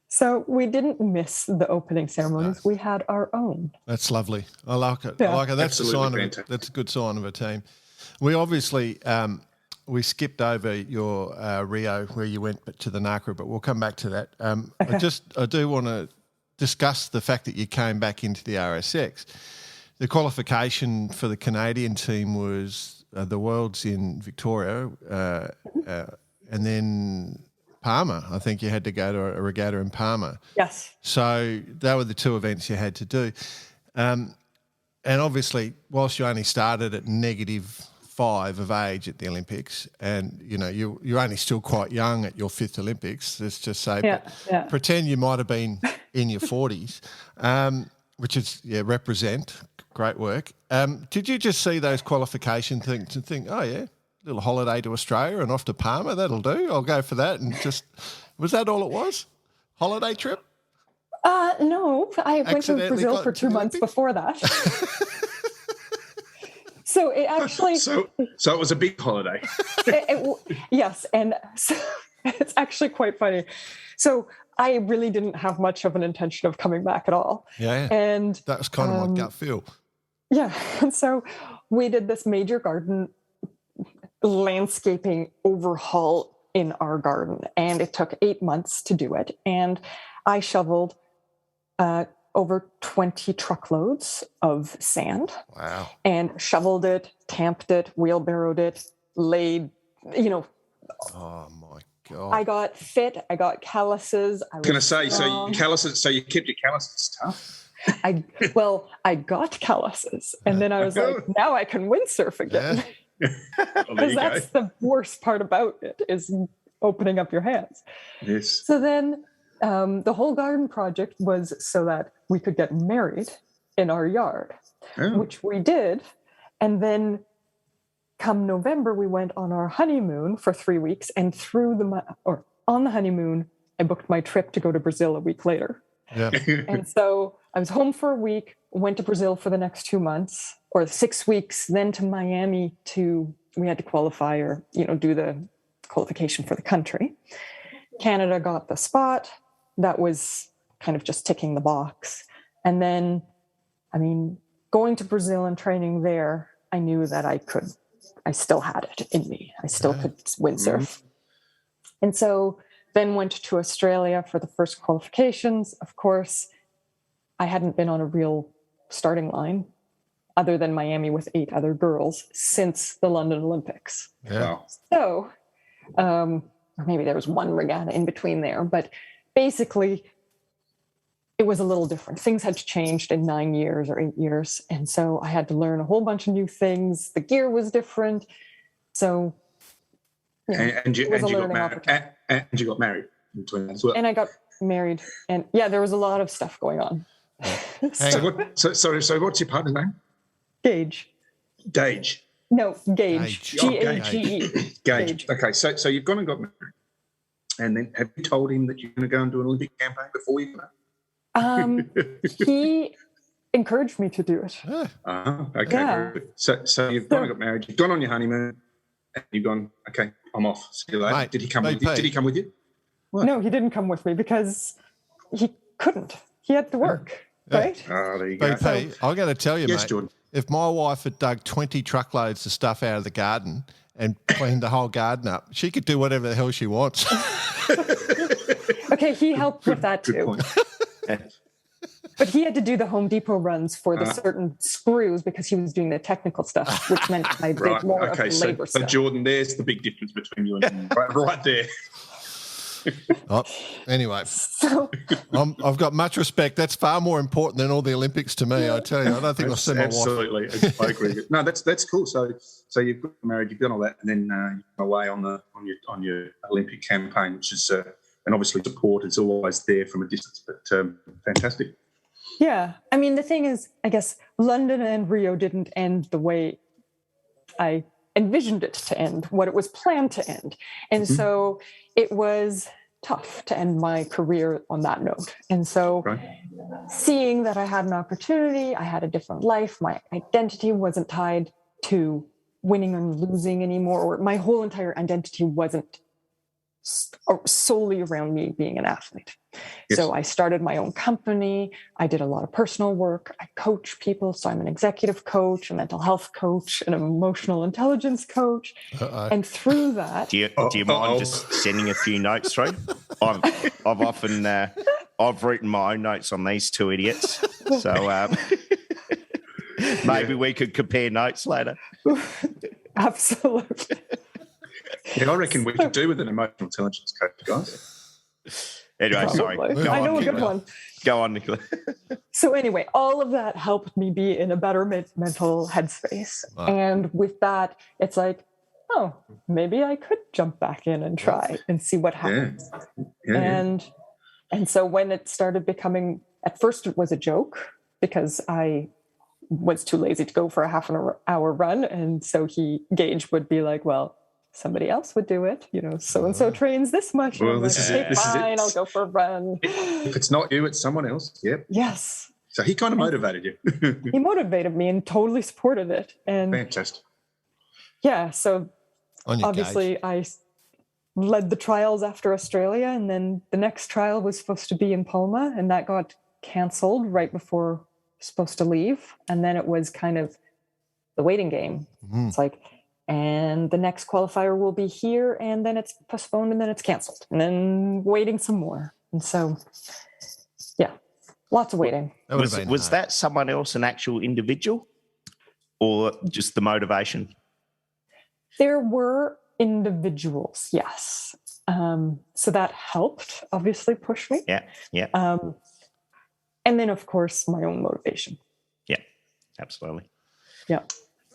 So we didn't miss the opening ceremonies. We had our own. That's lovely. I like it. Yeah. I like it. That's That's a good sign of a team. We obviously we skipped over your Rio where you went to the Nacra, but we'll come back to that. I do want to discuss the fact that you came back into the RSX. The qualification for the Canadian team was the Worlds in Victoria and then Palma. I think you had to go to a regatta in Palma. Yes. So they were the two events you had to do. And obviously, whilst you only started at -5 of age at the Olympics, and, you know, you're only still quite young at your 5th Olympics, let's just say, but pretend you might have been in your 40s, which is, represent, great work. Did you just see those qualification things and think, oh, yeah, little holiday to Australia and off to Palma, that'll do. I'll go for that. And just, was that all it was? Holiday trip? No, I went to Brazil for 2 months before that. So it actually... So it was a big holiday. Yes, and so it's actually quite funny. So I really didn't have much of an intention of coming back at all. Yeah. And that was kind of my gut feel. Yeah, and so we did this major garden landscaping overhaul in our garden, and it took 8 months to do it. And I shoveled over 20 truckloads of sand. Wow. And shoveled it, tamped it, wheelbarrowed it, laid, you know. Oh my God. I got fit, I got calluses. I was going to say, strong. so you kept your calluses tough. I got calluses. And then I was like, now I can windsurf again. Because that's the worst part about it, is opening up your hands. Yes. So then the whole garden project was so that we could get married in our yard, which we did. And then come November, we went on our honeymoon for 3 weeks. And on the honeymoon, I booked my trip to go to Brazil a week later. Yeah. And so I was home for a week, went to Brazil for the next 2 months or 6 weeks, then to Miami we had to qualify or, do the qualification for the country. Canada got the spot. That was kind of just ticking the box. And then, going to Brazil and training there, I knew that I still had it in me. I still could windsurf. Mm-hmm. And so then went to Australia for the first qualifications. Of course, I hadn't been on a real starting line other than Miami with 8 other girls since the London Olympics. Yeah. So, or maybe there was one regatta in between there, but basically it was a little different. Things had changed in 9 years or 8 years. And so I had to learn a whole bunch of new things. The gear was different. So and you got married in between that as well. And I got married. And there was a lot of stuff going on. So what's your partner's name? Gage. Gage. No, Gage. G-A-G-E. Gage. Okay, so you've gone and got married. And then have you told him that you're going to go and do an Olympic campaign before you go? He encouraged me to do it. Okay. Yeah. So you've gone and got married. You've gone on your honeymoon, and you've gone, okay, I'm off. See you later. Mate, Did he come with you? Did he come with you? What? No, he didn't come with me because he couldn't. He had to work, right? Oh, there you go. BP, I'm going to tell you, Yes, mate, Jordan. if my wife had dug 20 truckloads of stuff out of the garden and cleaned the whole garden up, she could do whatever the hell she wants. Okay, he helped with that too. Good point. But he had to do the Home Depot runs for the certain screws because he was doing the technical stuff, which meant I did more of the labor stuff. So Jordan, there's the big difference between you and me, right there. Anyway, I've got much respect. That's far more important than all the Olympics to me. I tell you, I don't think I'll see my wife. Absolutely, I agree. No, that's cool. So you've got married, you've done all that, and then you've gone away on your Olympic campaign, which is and obviously support is always there from a distance, but fantastic. Yeah, the thing is, I guess London and Rio didn't end the way I envisioned it to end, what it was planned to end. And so it was tough to end my career on that note. And so seeing that I had an opportunity, I had a different life, my identity wasn't tied to winning and losing anymore, or my whole entire identity wasn't solely around me being an athlete. Yes. So I started my own company. I did a lot of personal work. I coach people. So I'm an executive coach, a mental health coach, an emotional intelligence coach. And through that... Do you mind just sending a few notes through? I've often... I've written my own notes on these two idiots. So maybe we could compare notes later. Absolutely. Yeah, I reckon we could do with an emotional intelligence coach, guys. Anyway, sorry. Probably. Go I on, know a Nicola. good one. Go on, Nicola. So anyway, all of that helped me be in a better mental headspace. Wow. And with that, it's like, oh, maybe I could jump back in and try and see what happens. Yeah. And so when it started becoming, at first it was a joke because I was too lazy to go for a half an hour run. And so Gage would be like, well, somebody else would do it. So-and-so trains this much. Well, I'm this is it. This is it. Fine, I'll go for a run. If it's not you, it's someone else. Yep. Yes. So he kind of motivated you. He motivated me and totally supported it. And Fantastic. yeah, so On your obviously Gage. I led the trials after Australia, and then the next trial was supposed to be in Palma, and that got cancelled right before I was supposed to leave. And then it was kind of the waiting game. It's like, and the next qualifier will be here, and then it's postponed, and then it's canceled, and then waiting some more. And so, yeah, lots of waiting. That would have been Was hard. that someone else, an actual individual, or just the motivation? There were individuals, yes. So that helped, obviously, push me. Yeah, yeah, And then, of course, my own motivation. yeah, absolutely. Yeah.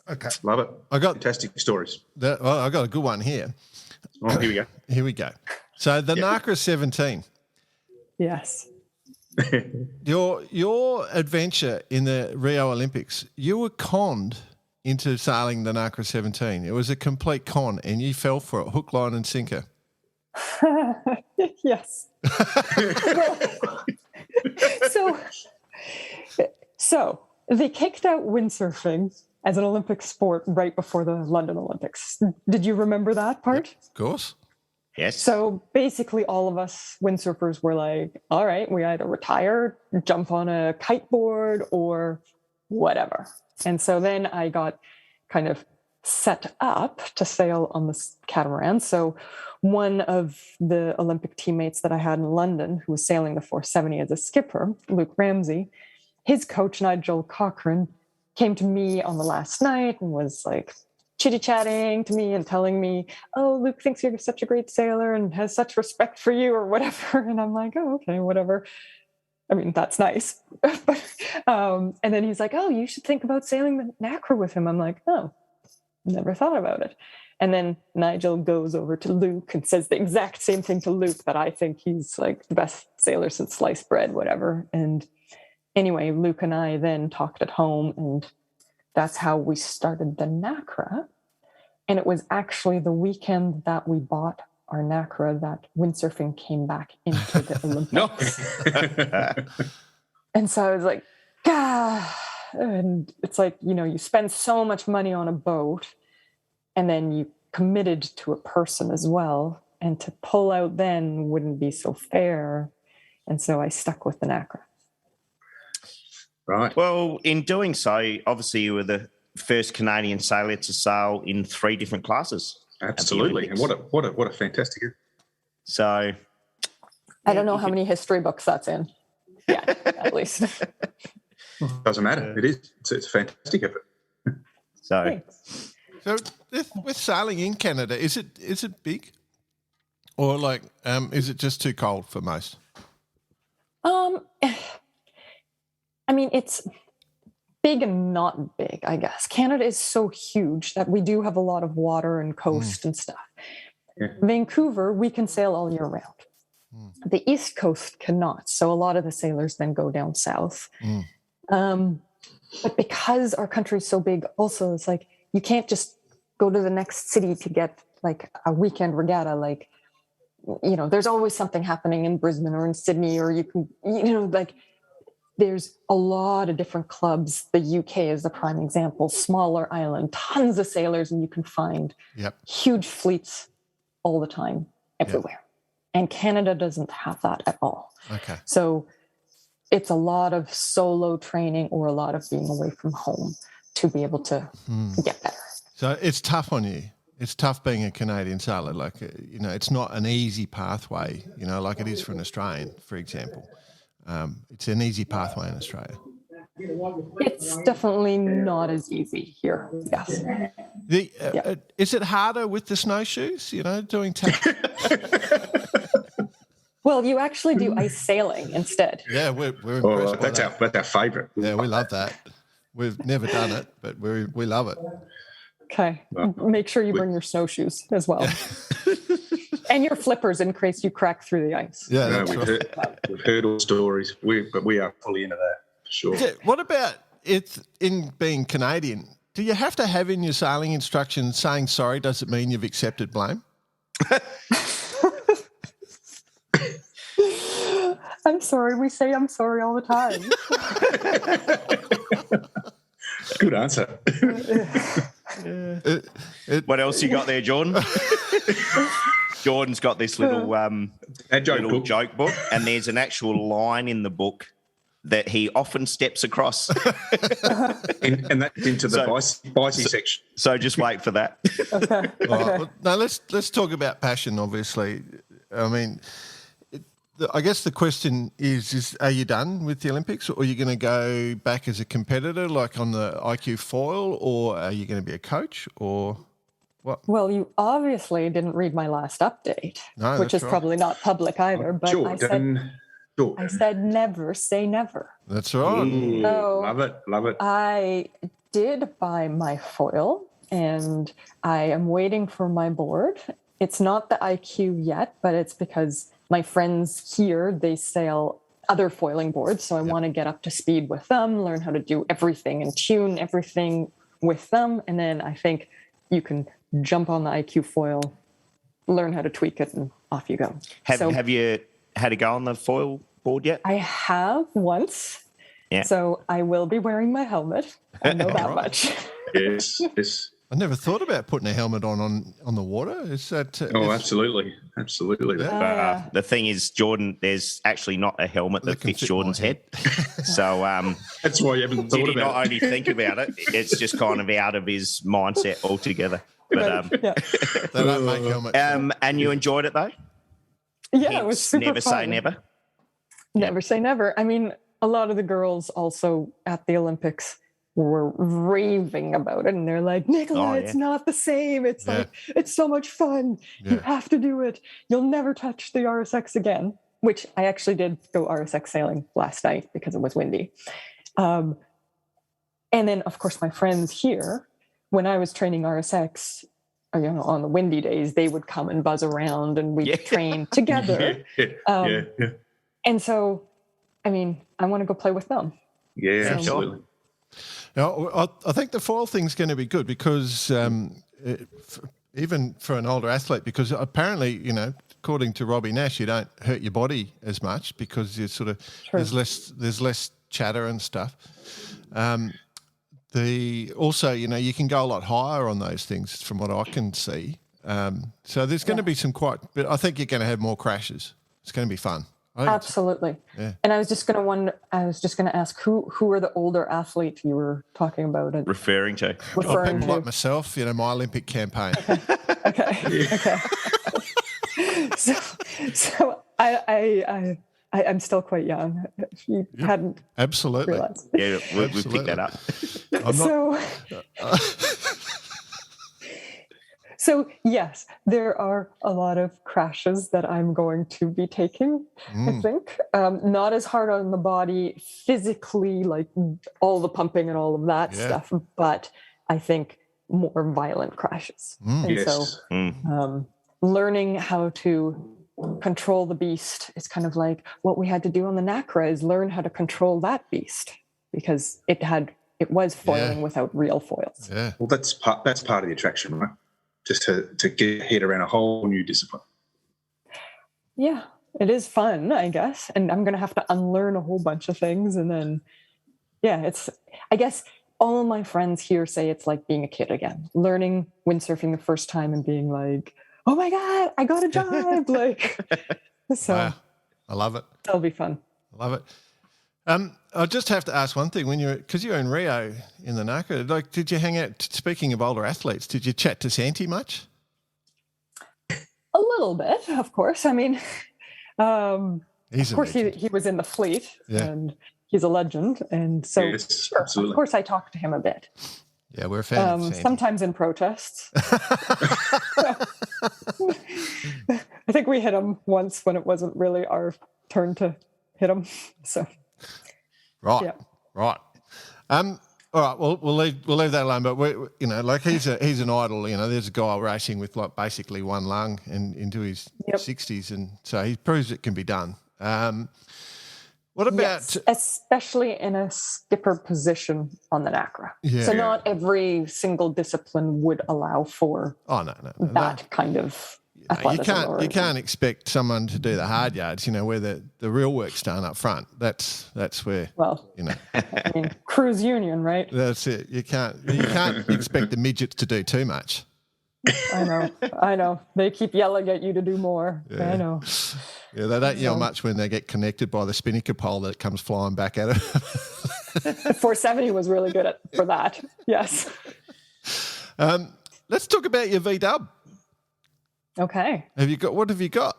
Okay. Love it. I got Fantastic stories. I got a good one here. Oh, here we go. Here we go. So the Nacra 17. Yes. Your adventure in the Rio Olympics, you were conned into sailing the Nacra 17. It was a complete con, and you fell for it, hook, line, and sinker. Yes. So they kicked out windsurfing as an Olympic sport right before the London Olympics. Did you remember that part? Of course. Yes. So basically all of us windsurfers were like, all right, we either retire, jump on a kiteboard, or whatever. And so then I got kind of set up to sail on this catamaran. So one of the Olympic teammates that I had in London, who was sailing the 470 as a skipper, Luke Ramsey, his coach, Nigel Cochrane, came to me on the last night and was like chitty-chatting to me and telling me, oh, Luke thinks you're such a great sailor and has such respect for you or whatever. And I'm like, oh, okay, whatever. I mean, that's nice. And then he's like, oh, you should think about sailing the Nacra with him. I'm like, oh, never thought about it. And then Nigel goes over to Luke and says the exact same thing to Luke, that I think he's like the best sailor since sliced bread, whatever. And anyway, Luke and I then talked at home, and that's how we started the Nacra. And it was actually the weekend that we bought our Nacra that windsurfing came back into the Olympics. And so I was like, ah. And it's like, you spend so much money on a boat, and then you committed to a person as well. And to pull out then wouldn't be so fair. And so I stuck with the Nacra. Right. Well, in doing so, obviously you were the first Canadian sailor to sail in 3 different classes. Absolutely. And what a fantastic. So I don't know how many history books that's in. Yeah, at least. Doesn't matter. It is. It's a fantastic effort. So Thanks. So with sailing in Canada, is it big, or is it just too cold for most? I mean, it's big and not big, I guess. Canada is so huge that we do have a lot of water and coast and stuff. Yeah. Vancouver, we can sail all year round. The East Coast cannot. So a lot of the sailors then go down south. But because our country is so big, also, it's like you can't just go to the next city to get like a weekend regatta. Like, there's always something happening in Brisbane or in Sydney, or you can, there's a lot of different clubs. The UK is a prime example, smaller island, tons of sailors, and you can find huge fleets all the time, everywhere. And Canada doesn't have that at all. Okay. So it's a lot of solo training or a lot of being away from home to be able to get better. So it's tough on you. It's tough being a Canadian sailor. It's not an easy pathway, like it is for an Australian, for example. It's an easy pathway in Australia. It's definitely not as easy here. Yes. Is it harder with the snowshoes, doing Well, you actually do ice sailing instead. Yeah, we're impressed by that. That's our favourite. Yeah, we love that. We've never done it, but we love it. Okay. Make sure you bring your snowshoes as well. And your flippers in case you crack through the ice. Yeah, that's right. We've heard all stories, but we are fully into that for sure. Okay, what about it in being Canadian? Do you have to have in your sailing instructions saying sorry? Does it mean you've accepted blame? I'm sorry. We say I'm sorry all the time. Good answer. What else you got there, Jordan? Jordan's got this little joke book, and there's an actual line in the book that he often steps across. and that's into the bitey section. So just wait for that. Okay. Well, now let's talk about passion, obviously. I mean, I guess the question is are you done with the Olympics, or are you going to go back as a competitor, like on the IQ foil, or are you going to be a coach, or what? Well, you obviously didn't read my last update, No, which is that's right. probably not public either, but Jordan. I said never say never. That's right. Ooh, So love it. I did buy my foil and I am waiting for my board. It's not the IQ yet, but it's because my friends here, they sail other foiling boards. So I want to get up to speed with them, learn how to do everything and tune everything with them. And then I think you can jump on the IQ foil, learn how to tweak it, and off you go. Have you had a go on the foil board yet? I have once. Yeah. So I will be wearing my helmet. I know that much. Yes. I never thought about putting a helmet on the water. Is that? Absolutely. The thing is, Jordan, there's actually not a helmet that fits Jordan's head. So that's why you haven't thought did he about not it. only think about it, it's just kind of out of his mindset altogether. But They don't make helmets. and you enjoyed it though? Yeah, it was super never fun. say never. Never say never. I mean, a lot of the girls also at the Olympics were raving about it, and they're like, Nikola, it's not the same. It's like, it's so much fun. You have to do it. You'll never touch the RSX again, which I actually did go RSX sailing last night because it was windy. And then, of course, my friends here, when I was training RSX, on the windy days, they would come and buzz around and we'd train together. And so, I mean, I want to go play with them. Yeah, absolutely. Now, I think the foil thing's going to be good because even for an older athlete, because apparently, according to Robbie Nash, you don't hurt your body as much because you sort of there's less chatter and stuff. Also, you can go a lot higher on those things from what I can see. So there's going to be but I think you're going to have more crashes. It's going to be fun. Absolutely. Yeah. And I was just going to ask who are the older athletes you were talking about? Referring to like myself, my Olympic campaign. Okay. So I'm still quite young. If you hadn't absolutely realized. Yeah, we picked that up. So yes, there are a lot of crashes that I'm going to be taking, I think. Not as hard on the body physically, like all the pumping and all of that stuff, but I think more violent crashes. So learning how to control the beast is kind of like what we had to do on the Nacra, is learn how to control that beast, because it was foiling without real foils. Yeah. Well, that's part of the attraction, right? Just to get your head around a whole new discipline. Yeah, it is fun, I guess. And I'm going to have to unlearn a whole bunch of things. And then, I guess all of my friends here say it's like being a kid again, learning windsurfing the first time and being like, oh my God, I got a job. So wow. I love it. That'll be fun. I love it. I just have to ask one thing. Because you're in Rio in the Nacra, did you hang out? Speaking of older athletes, did you chat to Santi much? A little bit, of course. I mean, of course he was in the fleet, and he's a legend, and so yes, of course I talked to him a bit. Yeah, we're a fan of Sandy. Sometimes in protests. I think we hit him once when it wasn't really our turn to hit him. So, Right, yeah. right. All right, well, we'll leave that alone. But like he's an idol. There's a guy racing with like basically one lung and into his 60s, and so he proves it can be done. What about especially in a skipper position on the Nacra? Yeah. So not every single discipline would allow for that kind of athleticism. You can't expect someone to do the hard yards, where the real work's done up front. That's where I mean, cruise union, right? That's it. You can't expect the midgets to do too much. I know. They keep yelling at you to do more. Yeah. I know. Yeah, they don't yell much when they get connected by the spinnaker pole that comes flying back at it. 470 was really good for that. Yes. Let's talk about your V-dub. Okay. What have you got?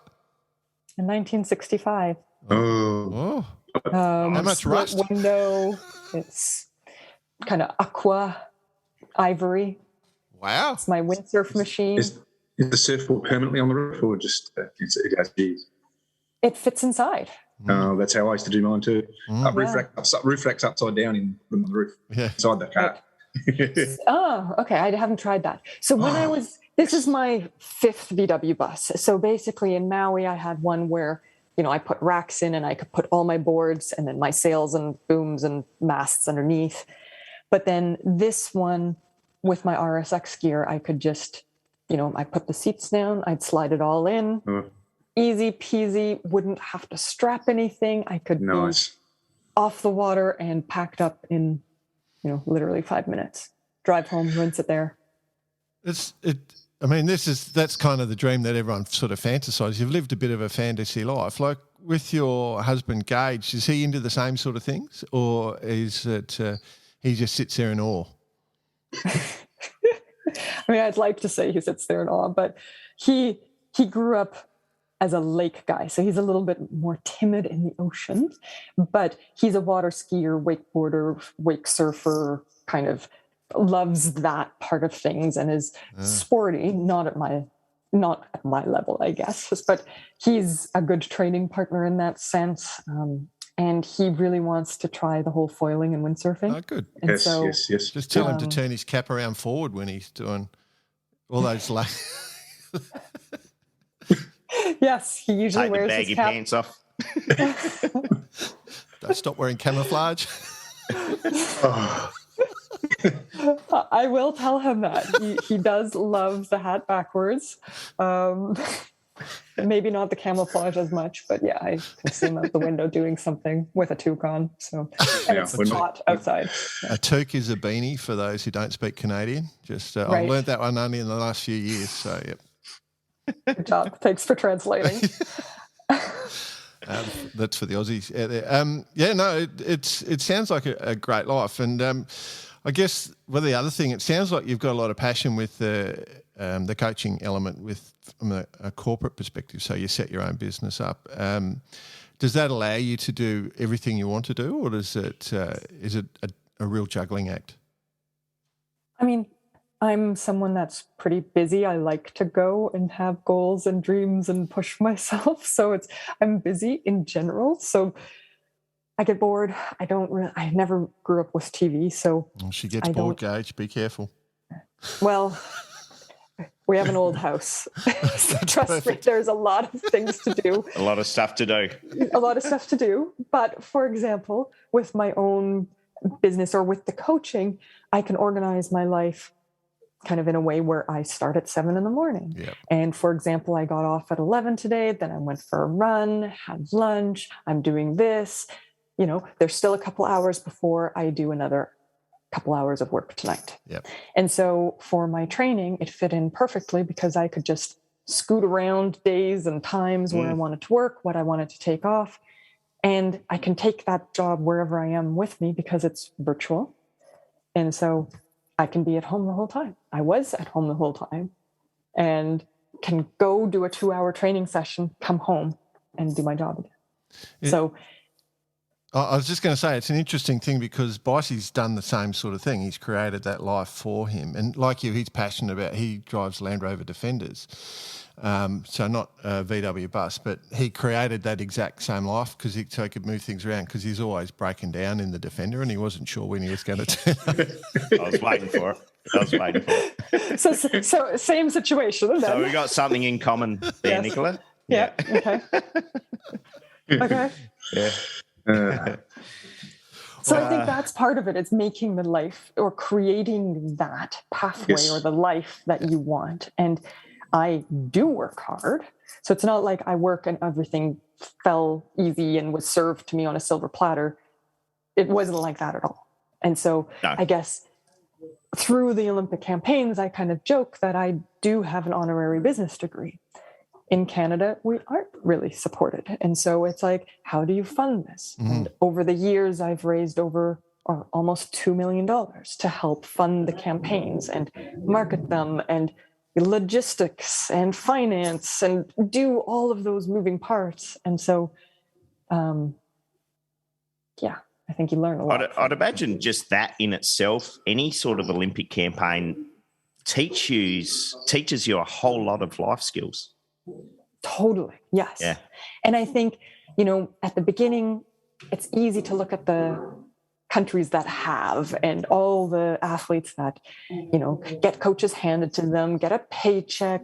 In 1965. Oh. How much rust? Window. It's kind of aqua ivory. Wow. It's my windsurf machine. Is the surfboard permanently on the roof, or just it has G's? It fits inside. That's how I used to do mine too. Roof racks upside down in the roof, inside the car. Oh, okay. I haven't tried that. So when this is my 5th VW bus. So basically in Maui, I had one where, I put racks in and I could put all my boards and then my sails and booms and masts underneath. But then this one with my RSX gear, I could just, I put the seats down, I'd slide it all in. Easy peasy, wouldn't have to strap anything. I could be off the water and packed up in, literally 5 minutes. Drive home, rinse it there. That's kind of the dream that everyone sort of fantasizes. You've lived a bit of a fantasy life. Like with your husband Gage, is he into the same sort of things, or is it he just sits there in awe? I'd like to say he sits there in awe, but he grew up as a lake guy, so he's a little bit more timid in the ocean, but he's a water skier, wakeboarder, wake surfer, kind of loves that part of things and is sporty, not at my level, I guess, but he's a good training partner in that sense. And he really wants to try the whole foiling and windsurfing. Oh, good. And yes. Just tell him to turn his cap around forward when he's doing all those Yes, he usually wears his your cap. pants off. Don't stop wearing camouflage. I will tell him that. He does love the hat backwards. Maybe not the camouflage as much, but yeah, I can see him out the window doing something with a toque on. So, and it's hot outside. A toque is a beanie for those who don't speak Canadian. I learned that one only in the last few years. So, yep. Good job. Thanks for translating. That's for the Aussies out there. It sounds like a great life, and I guess the other thing, it sounds like you've got a lot of passion with the coaching element from a corporate perspective. So you set your own business up. Does that allow you to do everything you want to do, or is it a real juggling act? I'm someone that's pretty busy. I like to go and have goals and dreams and push myself. So I'm busy in general. So I get bored. I never grew up with TV. So she gets bored, Gage. Be careful. Well, we have an old house. So trust me, there's a lot of things to do. A lot of stuff to do. But for example, with my own business or with the coaching, I can organize my life kind of in a way where I start at 7 a.m. Yep. And for example, I got off at 11 today, then I went for a run, had lunch, I'm doing this. There's still a couple hours before I do another couple hours of work tonight. Yep. And so for my training, it fit in perfectly because I could just scoot around days and times where I wanted to work, what I wanted to take off. And I can take that job wherever I am with me because it's virtual. And so I can be at home the whole time. I was at home the whole time and can go do a 2-hour training session, come home and do my job again. So I was just going to say it's an interesting thing because Bicey's done the same sort of thing. He's created that life for him. And like you, he's passionate about, he drives Land Rover Defenders. So not a VW bus, but he created that exact same life so he could move things around because he's always breaking down in the Defender and he wasn't sure when he was going to turn up. I was waiting for it. So same situation. Then. So we got something in common there, Yes. Nicola. Yeah. Okay. Okay. Yeah. So I think that's part of it. It's making the life or creating that pathway or the life that you want. And I do work hard. So it's not like I work and everything fell easy and was served to me on a silver platter. It wasn't like that at all. And so I guess through the Olympic campaigns, I kind of joke that I do have an honorary business degree. In Canada, we aren't really supported. And so it's like, how do you fund this? Mm-hmm. And over the years, I've raised almost $2 million to help fund the campaigns and market them and logistics and finance and do all of those moving parts. And so, I think you learn a lot. I'd imagine just that in itself, any sort of Olympic campaign teaches you a whole lot of life skills. Totally. Yes. Yeah. And I think, at the beginning, it's easy to look at the countries that have and all the athletes that, get coaches handed to them, get a paycheck,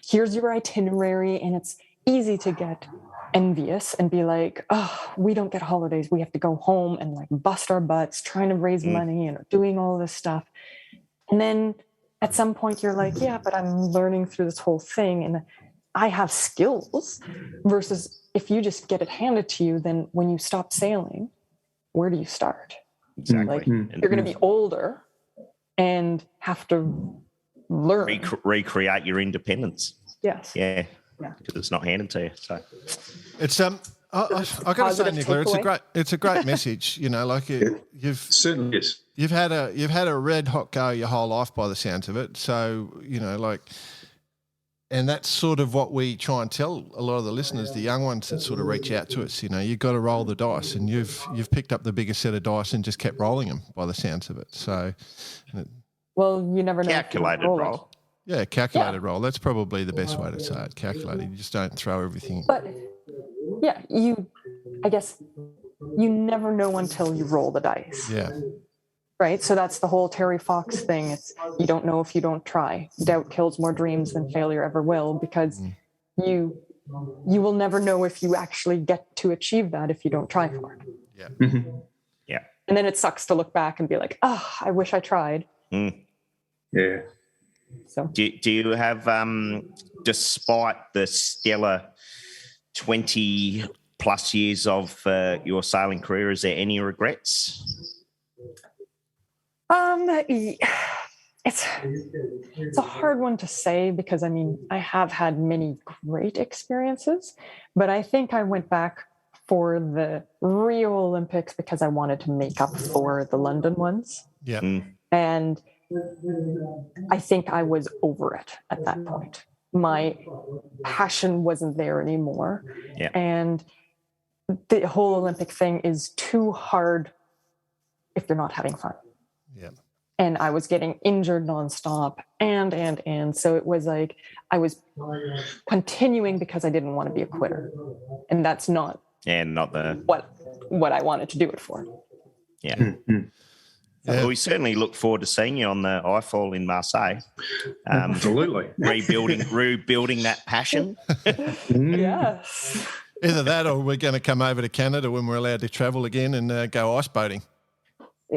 here's your itinerary. And it's easy to get envious and be like, oh, we don't get holidays. We have to go home and like bust our butts trying to raise money and doing all this stuff. And then at some point you're like, yeah, but I'm learning through this whole thing. And I have skills versus if you just get it handed to you, then when you stop sailing, where do you start? Exactly. Like, you're going to be older and have to learn. Recreate your independence. Yes. Yeah. Because it's not handed to you. So it's I got to say, Nicola, it's a great message. You've certainly is. You've had a red hot go your whole life by the sounds of it. So and that's sort of what we try and tell a lot of the listeners, the young ones that sort of reach out to us. You've got to roll the dice, and you've picked up the biggest set of dice and just kept rolling them by the sounds of it. So, well, you never know. Calculated roll. Yeah, calculated roll. That's probably the best way to say it. Calculated. You just don't throw everything. But yeah, I guess you never know until you roll the dice. Yeah. Right. So that's the whole Terry Fox thing. It's you don't know if you don't try. Doubt kills more dreams than failure ever will, because you will never know if you actually get to achieve that if you don't try for it. Yeah. Mm-hmm. Yeah. And then it sucks to look back and be like, oh, I wish I tried. Yeah. So do you have, despite the stellar 20 plus years of your sailing career, is there any regrets? It's a hard one to say because I have had many great experiences, but I think I went back for the Rio Olympics because I wanted to make up for the London ones. Yeah. And I think I was over it at that point. My passion wasn't there anymore. Yeah. And the whole Olympic thing is too hard if you're not having fun. Yeah. And I was getting injured nonstop and so it was like I was continuing because I didn't want to be a quitter. And that's not what I wanted to do it for. Yeah. Mm-hmm. Well, we certainly look forward to seeing you on the IFOL in Marseille. Absolutely. Rebuilding that passion. Yes. Either that or we're going to come over to Canada when we're allowed to travel again and go ice boating.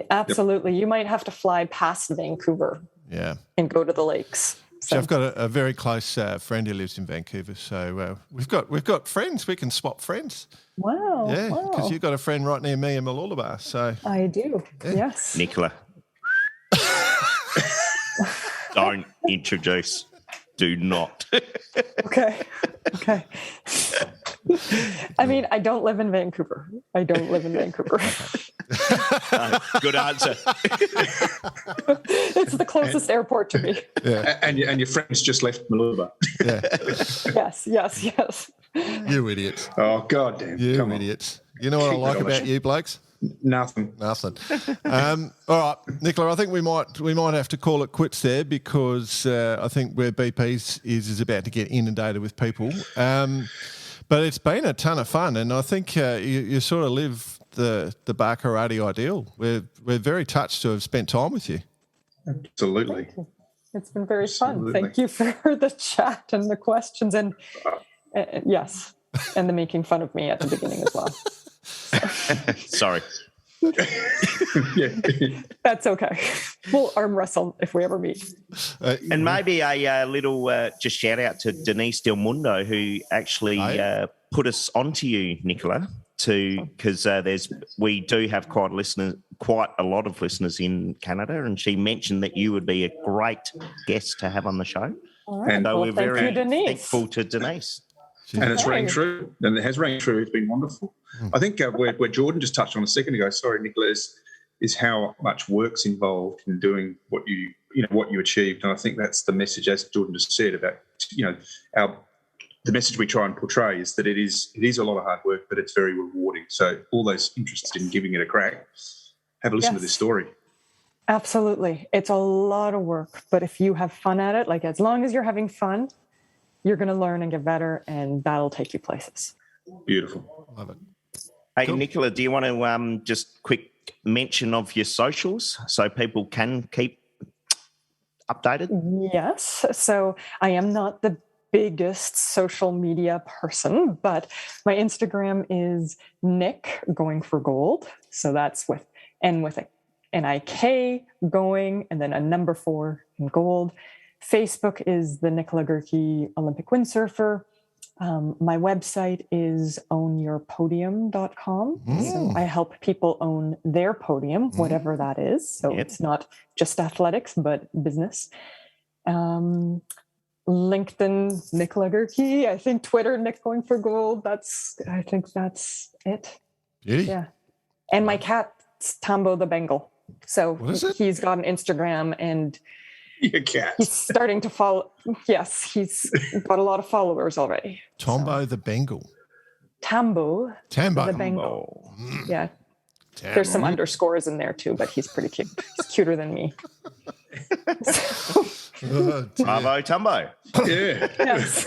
Absolutely. Yep. You might have to fly past Vancouver and go to the lakes. So I've got a very close friend who lives in Vancouver. So we've got friends. We can swap friends. Wow. Yeah, because you've got a friend right near me in Mooloolaba. So I do. Yeah. Yes. Nicola. Don't introduce. Do not. Okay. I don't live in Vancouver. Good answer. It's the closest airport to me. Yeah. And your friends just left Mooloolaba. Yeah. Yes. You idiots. Oh, God damn. You idiots. You know what I like about you blokes? Nothing. Nothing. All right, Nicola, I think we might have to call it quits there because I think where BP's is about to get inundated with people. But it's been a ton of fun, and I think you sort of live the Barkarati ideal. We're very touched to have spent time with you. Absolutely. It's been very fun. Thank you for the chat and the questions, and yes, and the making fun of me at the beginning as well. Sorry. That's okay. We'll arm wrestle if we ever meet. And maybe a little just shout out to Denise Del Mundo, who actually put us onto you, Nicola, because we do have quite a lot of listeners in Canada, and she mentioned that you would be a great guest to have on the show. All right. And we're very thankful to Denise. And it's rang true. And it has rang true. It's been wonderful. I think where Jordan just touched on a second ago, sorry, Nicola, is how much work's involved in doing what you achieved. And I think that's the message, as Jordan just said, about the message we try and portray is that it is a lot of hard work, but it's very rewarding. So all those interested in giving it a crack, have a listen to this story. Absolutely. It's a lot of work, but if you have fun at it, like as long as you're having fun, you're going to learn and get better, and that'll take you places. Beautiful. Love it. Hey, Cool. Nicola, do you want to just quick mention of your socials so people can keep updated? Yes. So I am not the biggest social media person, but my Instagram is Nick going for gold. So that's with a NIK going and then a number 4 in gold. Facebook is the Nikola Girke Olympic windsurfer. My website is ownyourpodium.com. So I help people own their podium, whatever that is. So it's not just athletics, but business. LinkedIn, Nikola Girke. I think Twitter, Nick going for gold. I think that's it. Beauty. Yeah. And my cat's Tambo the Bengal. So he's got an Instagram and Your cat. he's starting to follow. Yes, he's got a lot of followers already. Tombo the Bengal. Tambo the Bengal. Yeah. Tambo. There's some underscores in there too, but he's pretty cute. He's cuter than me. Bravo, Tumbo. Yeah. Yes.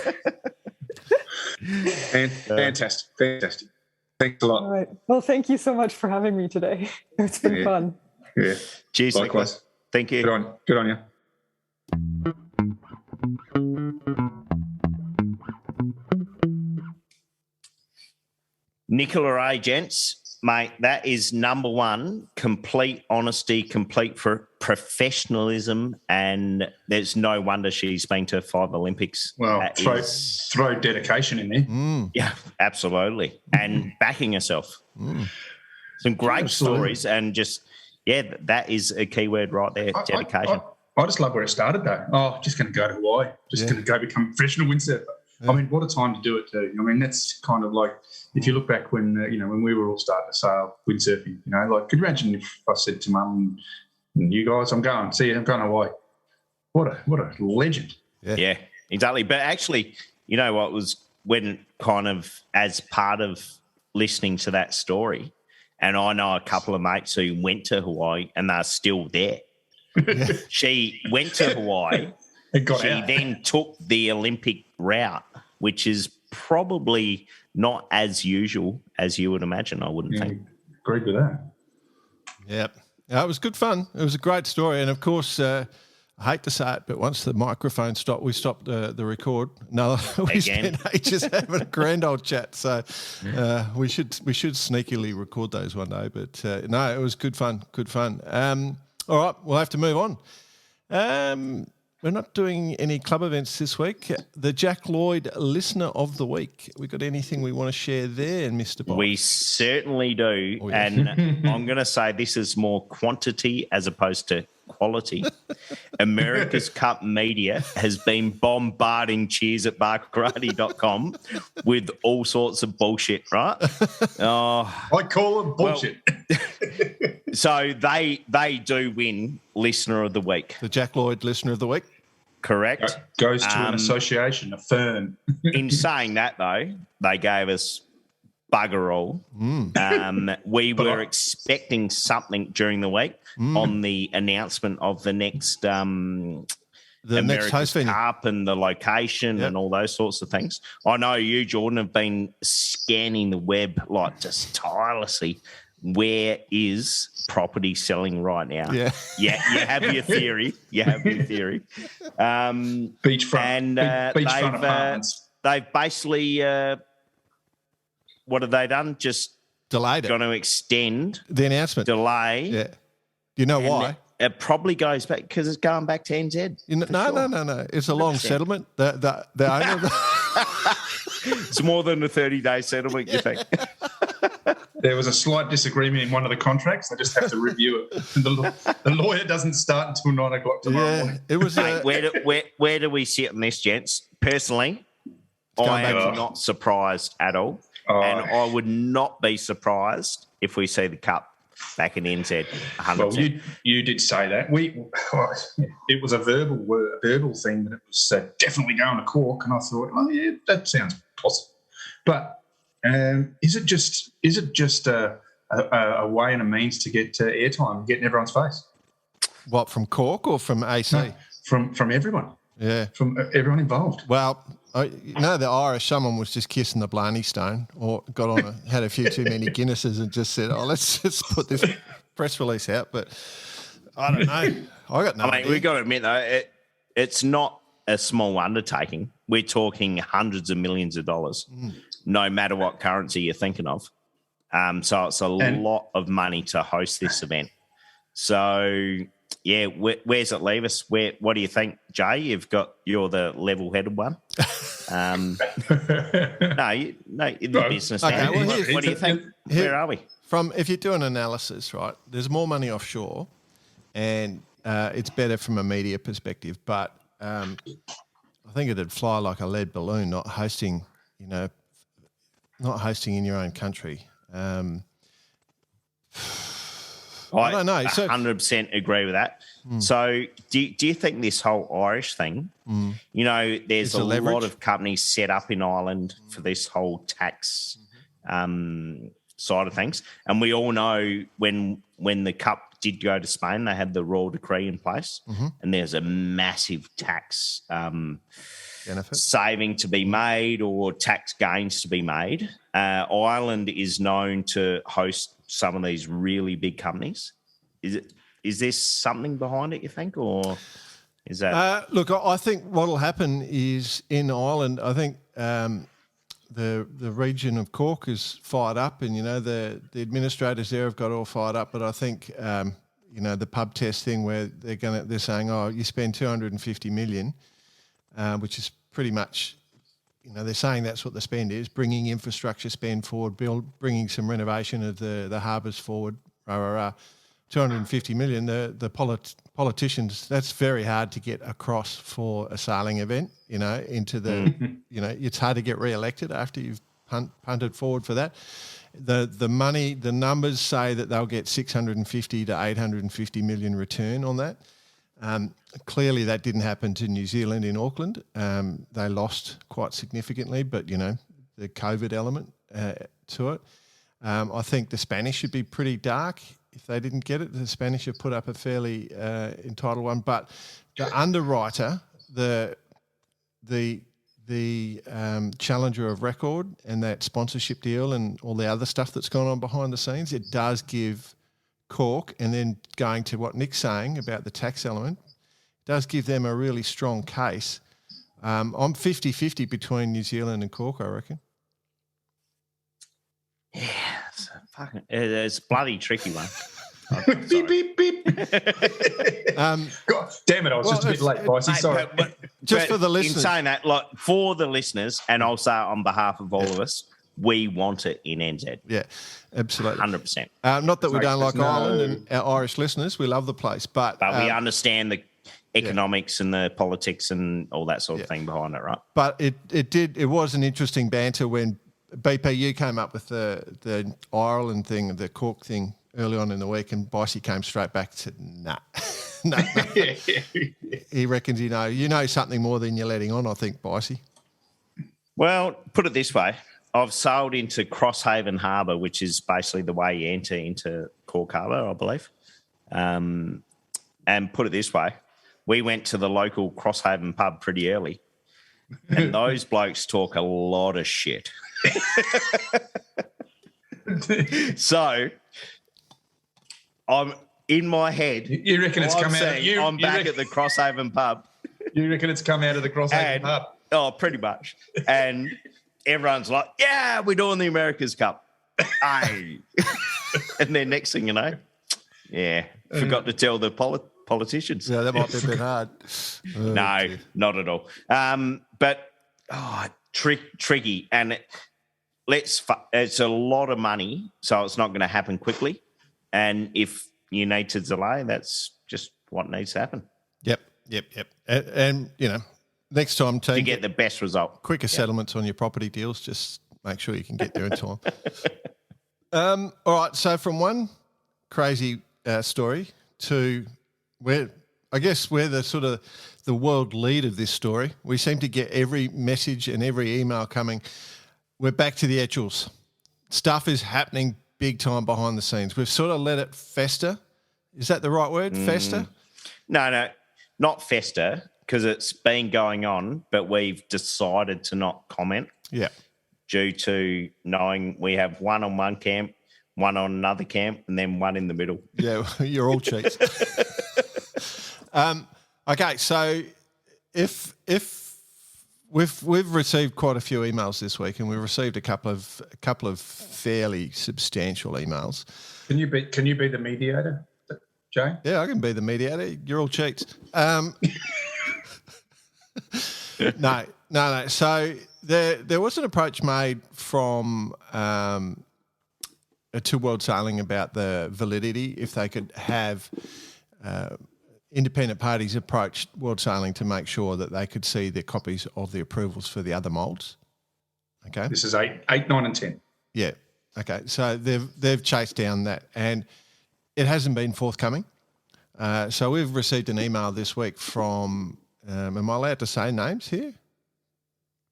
Fantastic. Thanks a lot. All right. Well, thank you so much for having me today. It's been fun. Yeah. Cheers, Likewise. Nicola. Thank you. Good on you. Nicola A, gents, mate, that is number 1, complete honesty, complete for professionalism, and there's no wonder she's been to 5 Olympics. Well, throw dedication in there. Yeah, absolutely. And backing herself. Some great stories, and just, that is a key word right there, dedication. I just love where it started, though. Oh, just going to go to Hawaii. Just going to go become a professional windsurfer. Yeah. I mean, what a time to do it too. I mean, that's kind of like if you look back when when we were all starting to sail windsurfing. Like could you imagine if I said to Mum and you guys, I'm going to Hawaii. What a legend. Yeah, exactly. But actually, you know what was when kind of as part of listening to that story, and I know a couple of mates who went to Hawaii and they're still there. She went to Hawaii. She then took the Olympic route, which is probably not as usual as you would imagine, I wouldn't think. Agreed with that. Yep. It was good fun. It was a great story. And, of course, I hate to say it, but once the microphone stopped, we stopped the record. No, we spent ages having a grand old chat. So we should sneakily record those one day. But, no, it was good fun, all right, we'll have to move on. We're not doing any club events this week. The Jack Lloyd Listener of the Week. We got anything we want to share there, Mr. Bob? We certainly do. Oh, yeah. And I'm going to say this is more quantity as opposed to quality. America's Cup Media has been bombarding cheers at barkarati.com with all sorts of bullshit, right? I call it bullshit. Well, so they do win Listener of the Week. The Jack Lloyd Listener of the Week? Correct. Goes to an association, a firm. In saying that, though, they gave us bugger all. We were expecting something during the week on the announcement of the next next host venue Cup and the location and all those sorts of things. I know you, Jordan, have been scanning the web like just tirelessly. Where is property selling right now? Yeah. You have your theory. Beachfront apartments. They've basically, what have they done? Just delayed it. Going to extend The announcement. delay. Yeah. You know why? It probably goes back because it's going back to NZ. No. It's a long 100%. settlement. The owner of It's more than a 30-day settlement, you think? There was a slight disagreement in one of the contracts. I just have to review it. The lawyer doesn't start until 9 o'clock tomorrow morning. It was Mate, where do we sit on this, gents? Personally, I am not surprised at all. And I would not be surprised if we see the Cup back in NZ 100%. Well, you did say that. It was a verbal thing that it was definitely going to Cork, and I thought, oh yeah, that sounds possible. But is it just a way and a means to get airtime, get in everyone's face? What, from Cork or from AC? No, from everyone. Yeah, from everyone involved. Well, the Irish, someone was just kissing the Blarney Stone or got on, had a few too many Guinnesses and just said, let's just put this press release out. But I don't know. I got no idea. We've got to admit, though, it's not a small undertaking. We're talking hundreds of millions of dollars, no matter what currency you're thinking of. So it's a lot of money to host this event. So, yeah, where's it leave us? What do you think, Jay? You're the level-headed one. No, you're the business man. Okay, well, what do you think? Where are we? If you do an analysis, right, there's more money offshore and it's better from a media perspective, but I think it'd fly like a lead balloon not hosting in your own country. I don't know. So 100% agree with that. So do you think this whole Irish thing, there's a lot of companies set up in Ireland for this whole tax side of things. And we all know when the Cup did go to Spain, they had the royal decree in place and there's a massive tax benefit saving to be made or tax gains to be made. Ireland is known to host some of these really big companies. Is there something behind it, you think, or is that? Look, I think what will happen is in Ireland, I think the region of Cork is fired up, and the administrators there have got all fired up. But I think the pub test thing where they're saying, you spend 250 million, which is pretty much. They're saying that's what the spend is, bringing infrastructure spend forward, bringing some renovation of the harbours forward, 250 million. The politicians, that's very hard to get across for a sailing event, into the, it's hard to get re-elected after you've punted forward for that. The money, the numbers say that they'll get 650 to 850 million return on that. Clearly, that didn't happen to New Zealand in Auckland. They lost quite significantly, but, the COVID element to it. I think the Spanish should be pretty dark if they didn't get it. The Spanish have put up a fairly entitled one. But the underwriter, the challenger of record and that sponsorship deal and all the other stuff that's gone on behind the scenes, it does give Cork, and then going to what Nick's saying about the tax element, does give them a really strong case. I'm 50-50 between New Zealand and Cork, I reckon. Yeah, it's a bloody tricky one. Beep, beep, beep. God damn it, I was just a bit late, Bicey. Sorry. Just for the listeners. In saying that, for the listeners, and I'll say on behalf of all of us, we want it in NZ. Yeah, absolutely. 100%. Not that we don't like Ireland and our Irish listeners. We love the place. But we understand the economics and the politics and all that sort of thing behind it, right? But it was an interesting banter when BPU came up with the Ireland thing, the Cork thing early on in the week, and Bicey came straight back to nah. He reckons you know something more than you're letting on, I think, Bicey. Well, put it this way. I've sailed into Crosshaven Harbour, which is basically the way you enter into Cork Harbour, I believe. And put it this way, we went to the local Crosshaven pub pretty early, and those blokes talk a lot of shit. So I'm in my head. You reckon it's come out? I'm back at the Crosshaven pub. You reckon it's come out of the Crosshaven pub? Oh, pretty much. And everyone's like, "Yeah, we're doing the America's Cup." Aye. And then next thing you know, forgot to tell the politicians. Yeah, that might be a bit hard. No, not at all. But tricky, and it's a lot of money, so it's not going to happen quickly. And if you need to delay, that's just what needs to happen. Yep. And next time, team, to get the best result. Quicker settlements on your property deals. Just make sure you can get there in time. All right. So from one crazy story to where I guess we're the sort of the world lead of this story. We seem to get every message and every email coming. We're back to the Etchells. Stuff is happening big time behind the scenes. We've sort of let it fester. Is that the right word? Fester? No, not fester, because it's been going on, but we've decided to not comment. Yeah. Due to knowing we have one on one camp, one on another camp, and then one in the middle. Yeah, you're all cheats. Okay, so if we've received quite a few emails this week, and we've received a couple of fairly substantial emails. Can you be the mediator, Jay? Yeah, I can be the mediator. You're all cheats. No. So there was an approach made from to World Sailing about the validity, if they could have independent parties approach World Sailing to make sure that they could see the copies of the approvals for the other moulds. Okay. This is 8, 9 and 10. Yeah. Okay. So they've chased down that, and it hasn't been forthcoming. So we've received an email this week from, am I allowed to say names here?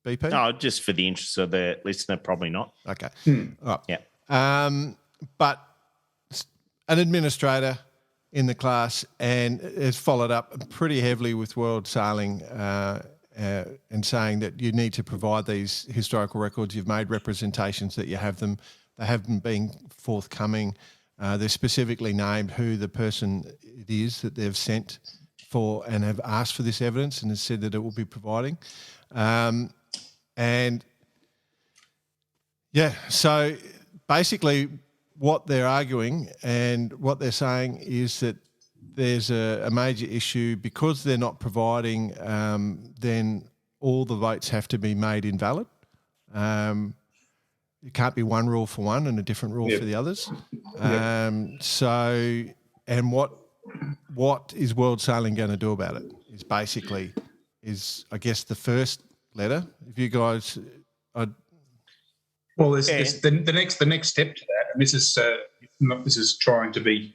BP? No, just for the interest of the listener, probably not. Okay. All right. Yeah. But an administrator in the class and has followed up pretty heavily with World Sailing and saying that you need to provide these historical records. You've made representations that you have them. They haven't been forthcoming. They're specifically named who the person it is that they've sent for and have asked for this evidence and has said that it will be providing. So basically what they're arguing and what they're saying is that there's a major issue because they're not providing, then all the votes have to be made invalid. It can't be one rule for one and a different rule for the others. And what is World Sailing going to do about it is I guess the first letter. If you guys, the next step to that, and this is trying to be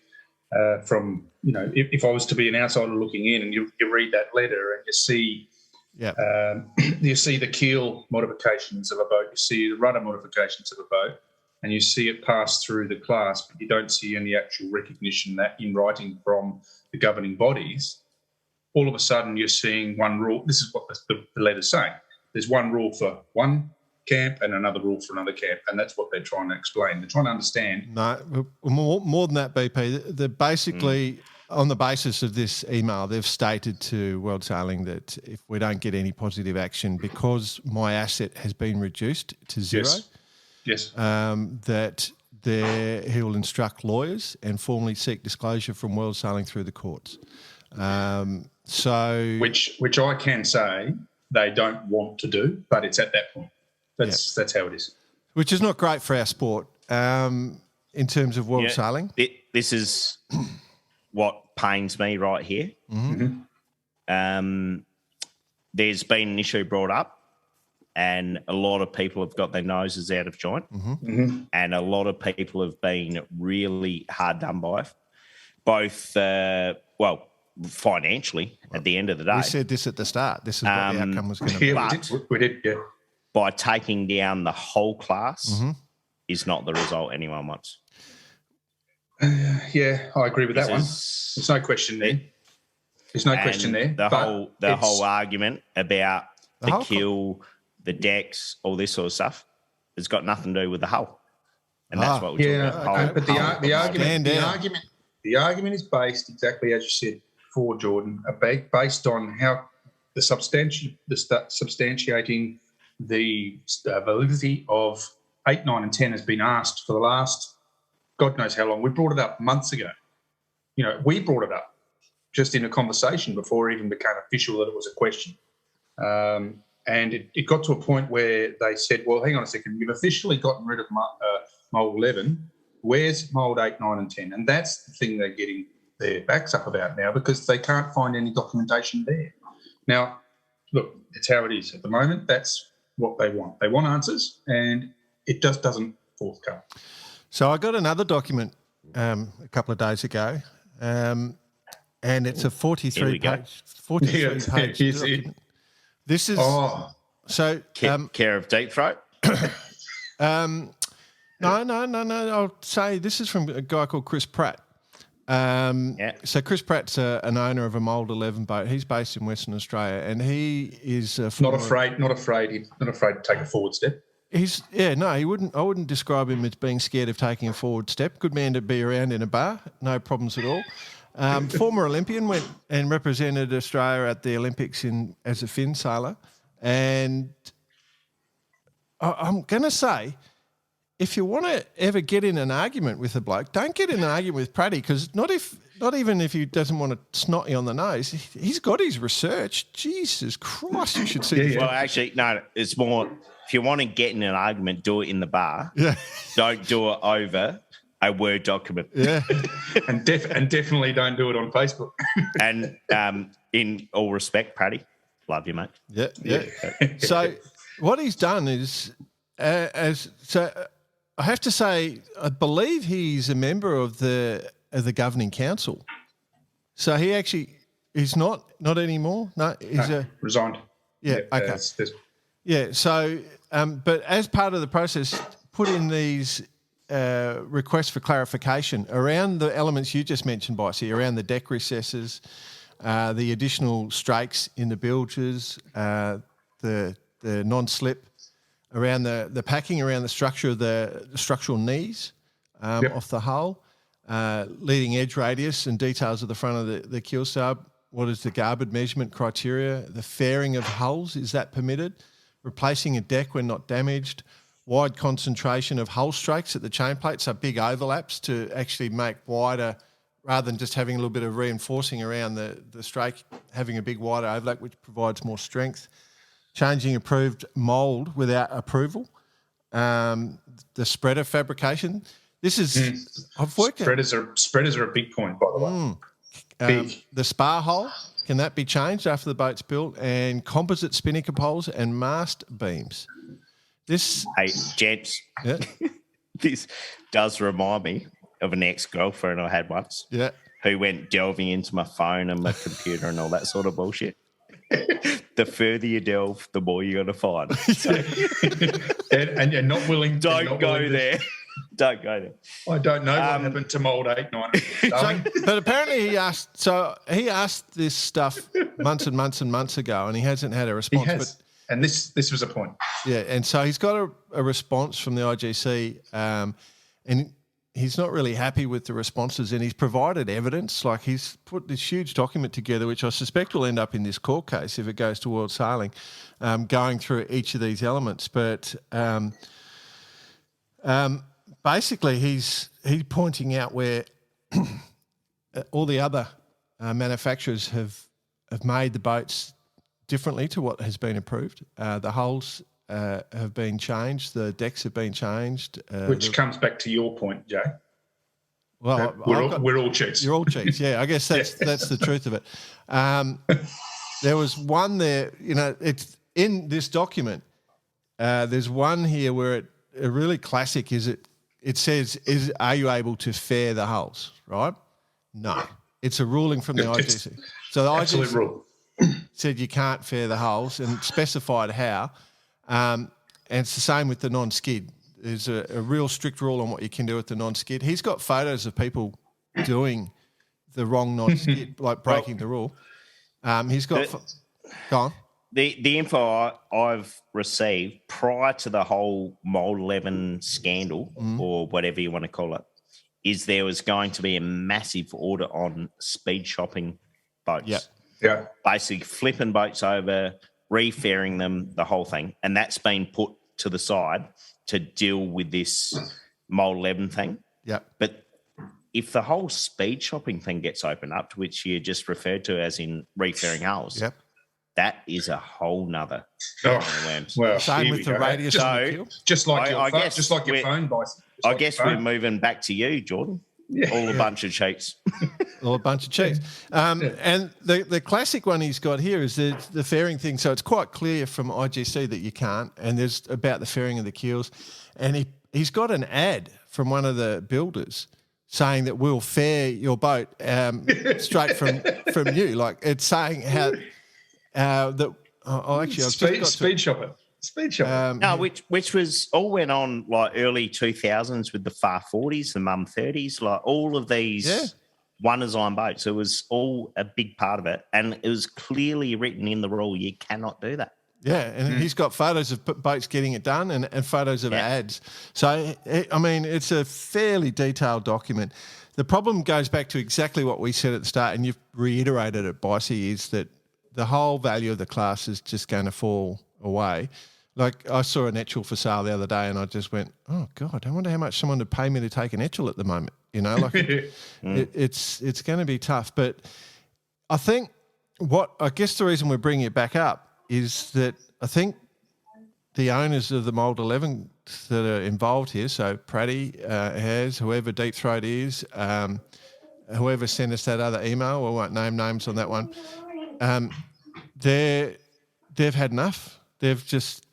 from if I was to be an outsider looking in, and you read that letter and you see. You see the keel modifications of a boat, you see the rudder modifications of a boat, and you see it pass through the class, but you don't see any actual recognition that in writing from the governing bodies. All of a sudden, you're seeing one rule. This is what the letter's saying. There's one rule for one camp and another rule for another camp, and that's what they're trying to explain. They're trying to understand. No, more than that, BP. They're basically... On the basis of this email, they've stated to World Sailing that if we don't get any positive action because my asset has been reduced to zero, that he will instruct lawyers and formally seek disclosure from World Sailing through the courts. Which I can say they don't want to do, but it's at that point. That's how it is. Which is not great for our sport in terms of World Sailing. This is... what pains me right here. Mm-hmm. There's been an issue brought up and a lot of people have got their noses out of joint and a lot of people have been really hard done by, both, financially at the end of the day. We said this at the start. This is what the outcome was going to be. We did. by taking down the whole class is not the result anyone wants. Yeah, I agree with that one. There's no question there. There's no question there. The whole argument about the kill, the decks, all this sort of stuff, has got nothing to do with the hull. And that's what we're talking about. Okay, but the argument is based exactly as you said before, Jordan, based on how the substantiating the validity of 8, 9, and 10 has been asked for the last God knows how long. We brought it up months ago. We brought it up just in a conversation before it even became official that it was a question. And it got to a point where they said, well, hang on a second, you've officially gotten rid of mould 11. Where's mould 8, 9, and 10? And that's the thing they're getting their backs up about now because they can't find any documentation there. Now, look, it's how it is at the moment. That's what they want. They want answers, and it just doesn't forthcome. So I got another document a couple of days ago, and it's a 43-page document. This is care of deep throat. No. I'll say this is from a guy called Chris Pratt. So Chris Pratt's an owner of a Mould 11 boat. He's based in Western Australia, and he is not afraid to take a forward step. He wouldn't. I wouldn't describe him as being scared of taking a forward step. Good man to be around in a bar, no problems at all. Former Olympian, went and represented Australia at the Olympics as a fin sailor, and I'm going to say, if you want to ever get in an argument with a bloke, don't get in an argument with Pratty, because not even if he doesn't want to snot you on the nose, he's got his research. Jesus Christ, you should see. Well, actually, no, it's more. If you want to get in an argument, do it in the bar. Yeah. Don't do it over a Word document. Yeah. and definitely don't do it on Facebook. And in all respect, Paddy, love you, mate. Yeah. So what he's done is, I have to say, I believe he's a member of the governing council. So he actually is not anymore. No, he's resigned. Yeah. Okay. Yeah. So, but as part of the process, put in these requests for clarification around the elements you just mentioned, Bicey, around the deck recesses, the additional strakes in the bilges, the non-slip, around the packing, around the structure of the structural knees off the hull, leading edge radius and details of the front of the keel stub. What is the garboard measurement criteria? The fairing of hulls, is that permitted? Replacing a deck when not damaged. Wide concentration of hull strakes at the chain plate, so big overlaps to actually make wider, rather than just having a little bit of reinforcing around the strake, having a big wider overlap, which provides more strength. Changing approved mould without approval. The spreader fabrication. This is I've worked spreaders are a big point, by the way. Big. The spar hole, can that be changed after the boat's built? And composite spinnaker poles and mast beams. Hey, gents, this does remind me of an ex-girlfriend I had once. Yeah. Who went delving into my phone and my computer and all that sort of bullshit. The further you delve, the more you're going to find. So, and you're not willing. Don't go there. Don't go there. I don't know what happened to mould 8, 9. But apparently he asked this stuff months and months and months ago, and he hasn't had a response. He has. And this was a point. Yeah, and so he's got a response from the IGC, and he's not really happy with the responses, and he's provided evidence. Like, he's put this huge document together, which I suspect will end up in this court case if it goes to World Sailing, going through each of these elements. But basically he's pointing out where all the other manufacturers have made the boats differently to what has been approved. The hulls have been changed. The decks have been changed. Which comes back to your point, Jay. Well, we're all cheats. You're all cheats, yeah. I guess that's the truth of it. There was one there, it's in this document. There's one here where a really classic is it says, are you able to fair the hulls, right? No. It's a ruling from the IGC. So the Absolute IGC rule. said you can't fair the hulls and specified how. and it's the same with the non-skid. There's a real strict rule on what you can do with the non-skid. He's got photos of people doing the wrong non-skid, like breaking the rule. He's got... Go on. The info I've received prior to the whole Mold 11 scandal, or whatever you want to call it, is there was going to be a massive order on speed shopping boats. Yeah. Basically flipping boats over, refaring them, the whole thing. And that's been put to the side to deal with this Mold 11 thing. Yeah. But if the whole speed shopping thing gets opened up, to which you just referred to as in refaring hulls, that is a whole nother. Well, same with the radius. Just like your phone, Bison. I guess we're moving back to you, Jordan. All a bunch of cheats. All a bunch of cheats. And the classic one he's got here is the fairing thing. So it's quite clear from IGC that you can't. And there's about the fairing of the keels. And he's got an ad from one of the builders saying that we'll fair your boat straight from you. Like it's saying how that. Speed shopper. No, which was all went on like early 2000s with the Far 40s, the Mum 30s, like all of these one design boats. It was all a big part of it, and it was clearly written in the rule you cannot do that. Yeah, and he's got photos of boats getting it done and photos of ads. So, I mean, it's a fairly detailed document. The problem goes back to exactly what we said at the start, and you've reiterated it, Bicey, is that the whole value of the class is just going to fall away. Like I saw an Etchell for sale the other day and I just went, oh God, I wonder how much someone would pay me to take an Etchell at the moment. You know, like it's going to be tough. But I think I guess the reason we're bringing it back up is that I think the owners of the Mold 11 that are involved here, so Pratty has, whoever Deep Throat is, whoever sent us that other email, we won't name names on that one, they've had enough. They've just,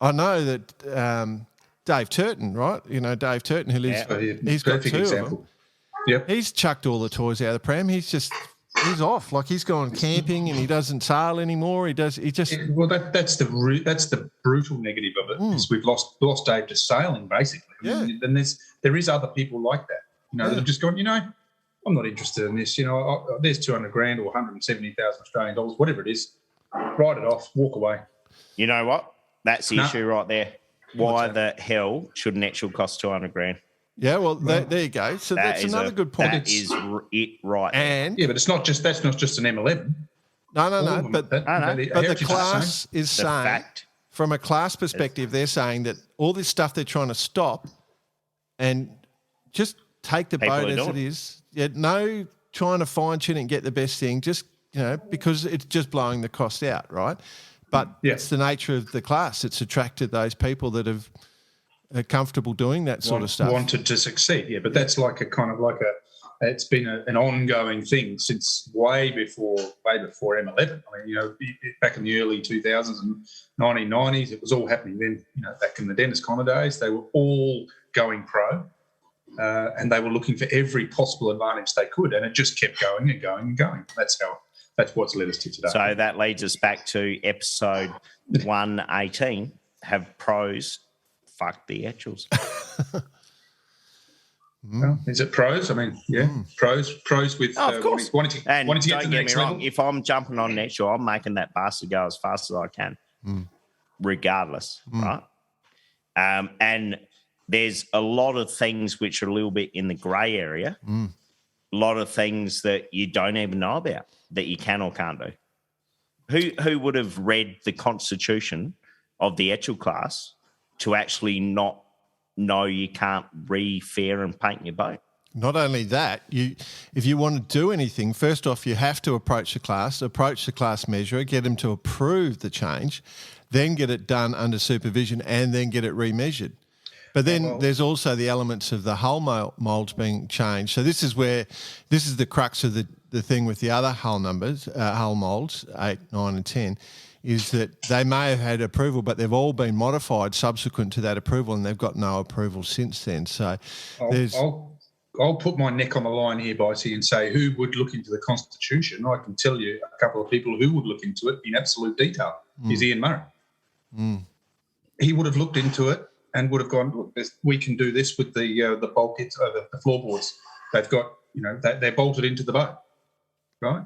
I know that Dave Turton, right? You know, Dave Turton, who lives, he's got two example. Of them. Yep. He's chucked all the toys out of the pram. He's off. Like he's gone camping and he doesn't sail anymore. That's the brutal negative of it. Is we've lost Dave to sailing basically. Yeah. I mean, then there is other people like that. You know, they've just gone, you know, I'm not interested in this. You know, there's 200 grand or 170,000 Australian dollars, whatever it is. Write it off, walk away. You know what? That's the issue right there. Why the hell should an Etchell cost 200 grand? Yeah, well, there you go. So that's another good point. That is it right. And but it's not just that's not just an M11. No. But the class is saying, fact. From a class perspective, they're saying that all this stuff they're trying to stop and just take the boat as it is. Yeah, no trying to fine tune it and get the best thing. Just because it's just blowing the cost out, right? But it's the nature of the class. It's attracted those people that are comfortable doing that sort of stuff. Wanted to succeed, but that's like it's been an ongoing thing since way before M11. I mean, you know, back in the early 2000s and 1990s, it was all happening then. You know, back in the Dennis Conner days, they were all going pro, and they were looking for every possible advantage they could, and it just kept going and going and going. That's what's led us to today. So that leads us back to episode 118. Have pros fuck the Etchells? Well, is it pros? I mean, pros with of course. wanting to get don't to the get next me wrong. level. If I'm jumping on an Etchell, I'm making that bastard go as fast as I can, regardless, right? And there's a lot of things which are a little bit in the grey area. A lot of things that you don't even know about that you can or can't do. Who would have read the constitution of the Etchell class to actually not know you can't refair and paint your boat? Not only that, if you want to do anything, first off, you have to approach the class measurer, get him to approve the change, then get it done under supervision and then get it remeasured. But then there's also the elements of the hull moulds being changed. So this is the crux of the thing with the other hull numbers, hull moulds, 8, 9 and 10, is that they may have had approval, but they've all been modified subsequent to that approval and they've got no approval since then. So I'll put my neck on the line here, Bicey, and say who would look into the Constitution. I can tell you a couple of people who would look into it in absolute detail. Is Ian Murray. he would have looked into it and would have gone, look, we can do this with the bulkheads, the floorboards. They've got, they're bolted into the boat, right?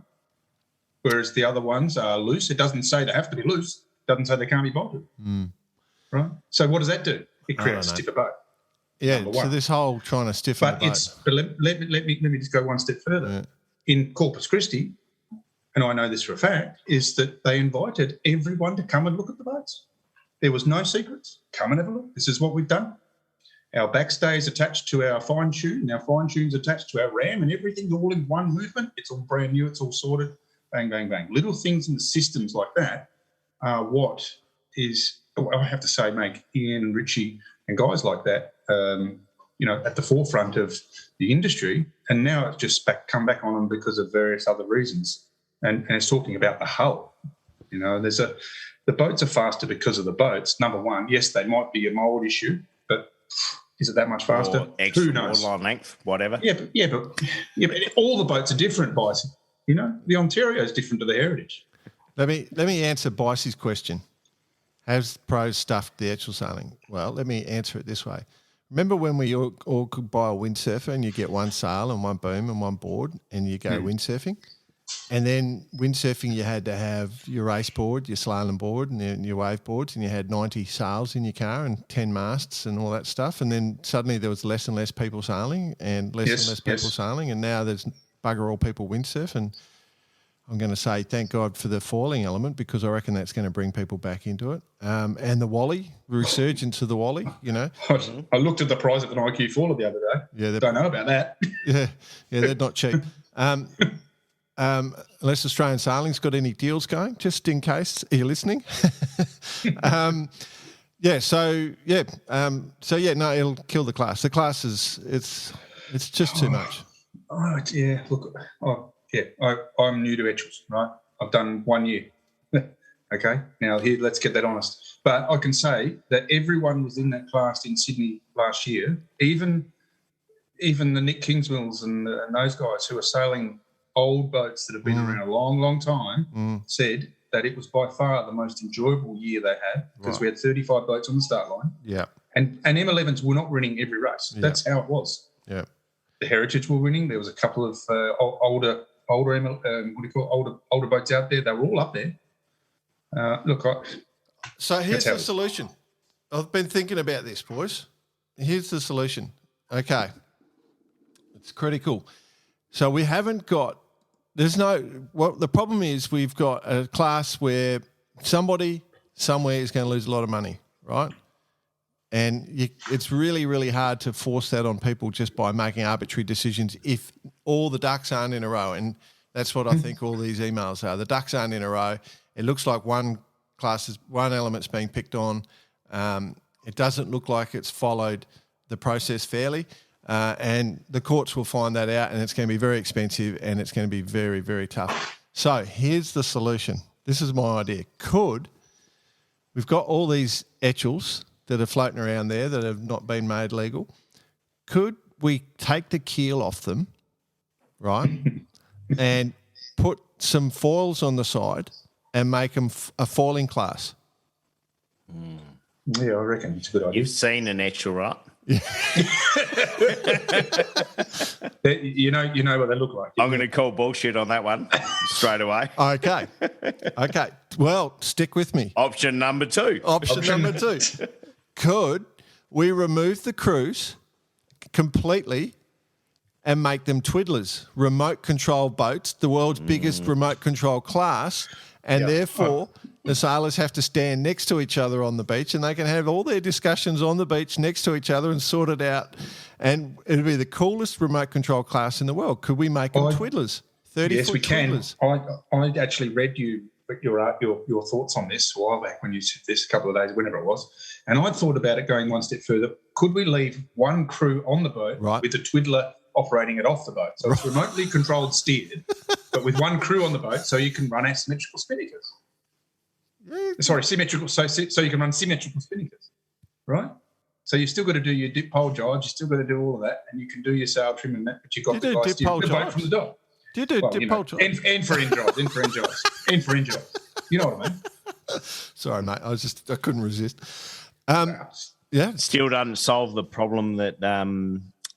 Whereas the other ones are loose. It doesn't say they have to be loose. It doesn't say they can't be bolted, right? So what does that do? It creates a stiffer boat. Yeah, so this whole trying to stiffen the boat. But let me just go one step further. Yeah. In Corpus Christi, and I know this for a fact, is that they invited everyone to come and look at the boats. There was no secrets. Come and have a look. This is what we've done. Our backstay is attached to our fine tune, and our fine tune's attached to our ram, and everything's all in one movement. It's all brand new. It's all sorted. Bang, bang, bang. Little things in the systems like that are what is, I have to say, make Ian and Richie and guys like that, at the forefront of the industry. And now it's just come back on them because of various other reasons. And it's talking about the hull. The boats are faster because of the boats. Number one, yes, they might be a mould issue, but is it that much faster? Or extra Who knows? waterline length, whatever. But all the boats are different, Bison. The Ontario is different to the Heritage. Let me answer Bicey's question. Has pros stuffed the Etchells sailing? Well, let me answer it this way. Remember when we all could buy a windsurfer and you get one sail and one boom and one board and you go windsurfing? And then windsurfing, you had to have your race board, your slalom board and your wave boards, and you had 90 sails in your car and 10 masts and all that stuff. And then suddenly there was less and less people sailing and less people sailing, and now there's bugger all people windsurf. And I'm going to say thank God for the foiling element, because I reckon that's going to bring people back into it. And the Wally, the resurgence of the Wally, I looked at the price of an IQ Faller the other day. Yeah, don't know about that. Yeah, they're not cheap. Unless Australian Sailing's got any deals going, just in case you're listening. No, it'll kill the class. The class it's just too much. Oh, yeah. Look, I'm new to Etchells, right? I've done 1 year. Okay, now here, let's get that honest. But I can say that everyone was in that class in Sydney last year, even the Nick Kingsmills and those guys who are sailing old boats that have been around a long, long time, said that it was by far the most enjoyable year they had, because we had 35 boats on the start line. Yeah. And M11s were not winning every race. That's how it was. Yeah. The Heritage were winning. There was a couple of older boats out there. They were all up there. So here's the solution. I've been thinking about this, boys. Here's the solution. Okay. It's critical. So we haven't got, the problem is we've got a class where somebody somewhere is going to lose a lot of money, right? And it's really, really hard to force that on people just by making arbitrary decisions if all the ducks aren't in a row. And that's what I think all these emails are. The ducks aren't in a row. It looks like one element's being picked on. It doesn't look like it's followed the process fairly. And the courts will find that out, and it's going to be very expensive, and it's going to be very, very tough. So here's the solution. This is my idea. We've got all these Etchells that are floating around there that have not been made legal. Could we take the keel off them, right, and put some foils on the side and make them a foiling class? Yeah, I reckon it's a good idea. You've seen an Etchell, right? You know what they look like. I'm going to call bullshit on that one straight away. Okay. Well, stick with me. Option number two. Option number two. Could we remove the crews completely and make them twiddlers, remote control boats, the world's biggest remote control class, and therefore the sailors have to stand next to each other on the beach, and they can have all their discussions on the beach next to each other and sort it out. And it'd be the coolest remote control class in the world. Could we make them twiddlers? 30-foot yes, we twiddlers. can. I actually read your thoughts on this a while back when you said this, a couple of days, whenever it was. And I thought about it going one step further. Could we leave one crew on the boat with a twiddler operating it off the boat? So it's remotely controlled steered, but with one crew on the boat, so you can run asymmetrical spinnakers. Sorry, symmetrical. So you can run symmetrical spinnakers, right? So you've still got to do your dip pole jives. You still got to do all of that, and you can do your sail trim and that. But you've got the guys steering the boat from the dock. Do you do dip pole jives? And for end drives, and for end drives. You know what I mean? Sorry, mate. I couldn't resist. Yeah. Still doesn't solve the problem that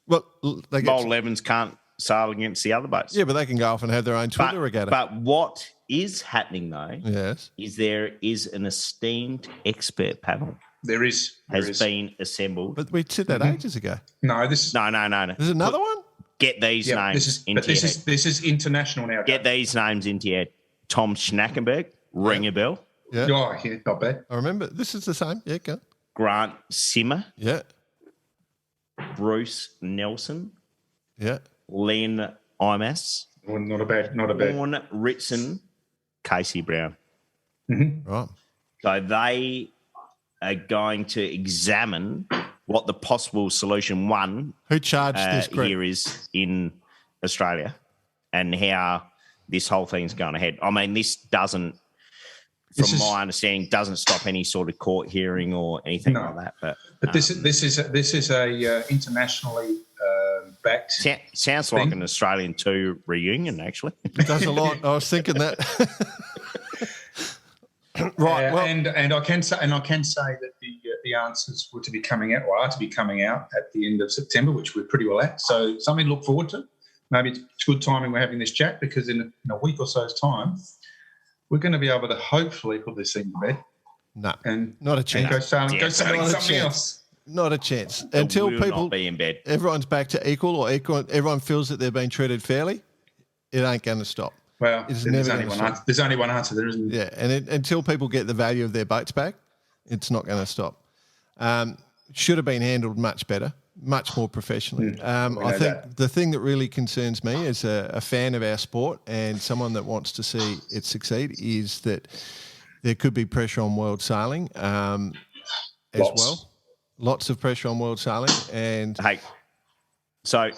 Well, they Bold 11s can't sail against the other boats. Yeah, but they can go off and have their own Twitter regatta. But what is happening, though, yes, is there is an esteemed expert panel. There is. Been assembled. But we said that ages ago. No, this is... No. There's another one? Get these names into your head. This is international now. Get these names into your head. Tom Schnackenberg, ring a bell. Yeah. Oh, yeah, not bad. I remember. This is the same. Yeah, go. Grant Simmer. Yeah. Bruce Nelson. Yeah. Len Imas. Well, not a bad. Vaughan Ritson. Casey Brown. Mm-hmm. Right. So they are going to examine what the possible solution Who charged this group? here is in Australia and how this whole thing's going ahead. I mean, this doesn't, from my understanding, doesn't stop any sort of court hearing or anything like that. But this is a internationally backed. Sounds like an Australian 2 reunion, actually. It does a lot. I was thinking that. Right. Well, and I can say that the answers were to be coming out, or are to be coming out at the end of September, which we're pretty well at. So something to look forward to. Maybe it's good timing we're having this chat, because in a week or so's time, we're going to be able to hopefully put this thing to bed. No, and not a chance. And go sailing something chance. else. Not a chance. Until people not be in bed. Everyone's back to equal, or everyone feels that they're being treated fairly, it ain't going to stop. Well, it's there's only one answer there, isn't there? Yeah, and until people get the value of their boats back, it's not going to stop. Should have been handled much better, much more professionally. I think the thing that really concerns me as a fan of our sport and someone that wants to see it succeed is that there could be pressure on world sailing as well. Lots of pressure on world sailing. And hey, so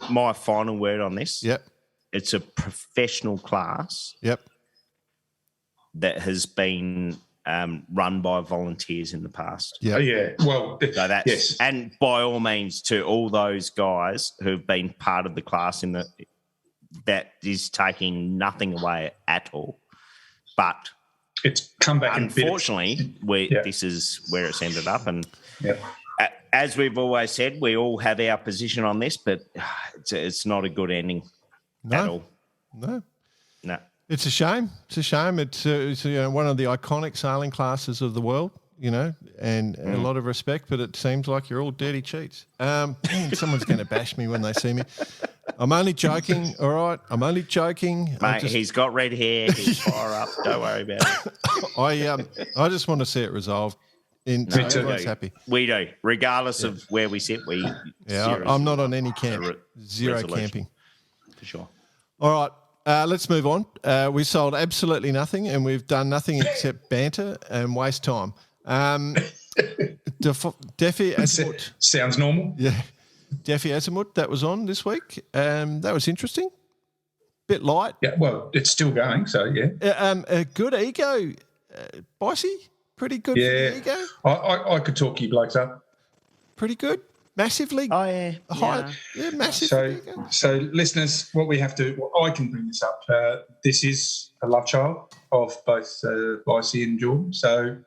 my final word on this. Yep. It's a professional class. Yep. That has been run by volunteers in the past. Yep. Oh, yeah. Well, so that's, yes. And by all means, to all those guys who've been part of the class that is taking nothing away at all. But it's come back. Unfortunately, this is where it's ended up. And as we've always said, we all have our position on this, but it's not a good ending. At all. No. It's a shame. It's a shame. It's one of the iconic sailing classes of the world, and a lot of respect, but it seems like you're all dirty cheats. Someone's going to bash me when they see me. I'm only joking, all right? I'm only joking. Mate, he's got red hair. He's fire up. Don't worry about it. I just want to see it resolved. Everyone's happy. We do. Regardless of where we sit, I'm not on any camp. Zero camping. For sure. All right, let's move on. We sold absolutely nothing, and we've done nothing except banter and waste time. Defi Azimut. Sounds normal. Yeah. Defi Azimut, that was on this week. That was interesting. Bit light. Yeah, well, it's still going, so yeah. A good ego. Bossy, pretty good for the ego. I could talk you blokes up. Pretty good. Massively. Oh, yeah. High, massive. So, listeners, what we have to, I can bring this up. This is a love child of both Vicey and Jordan. So,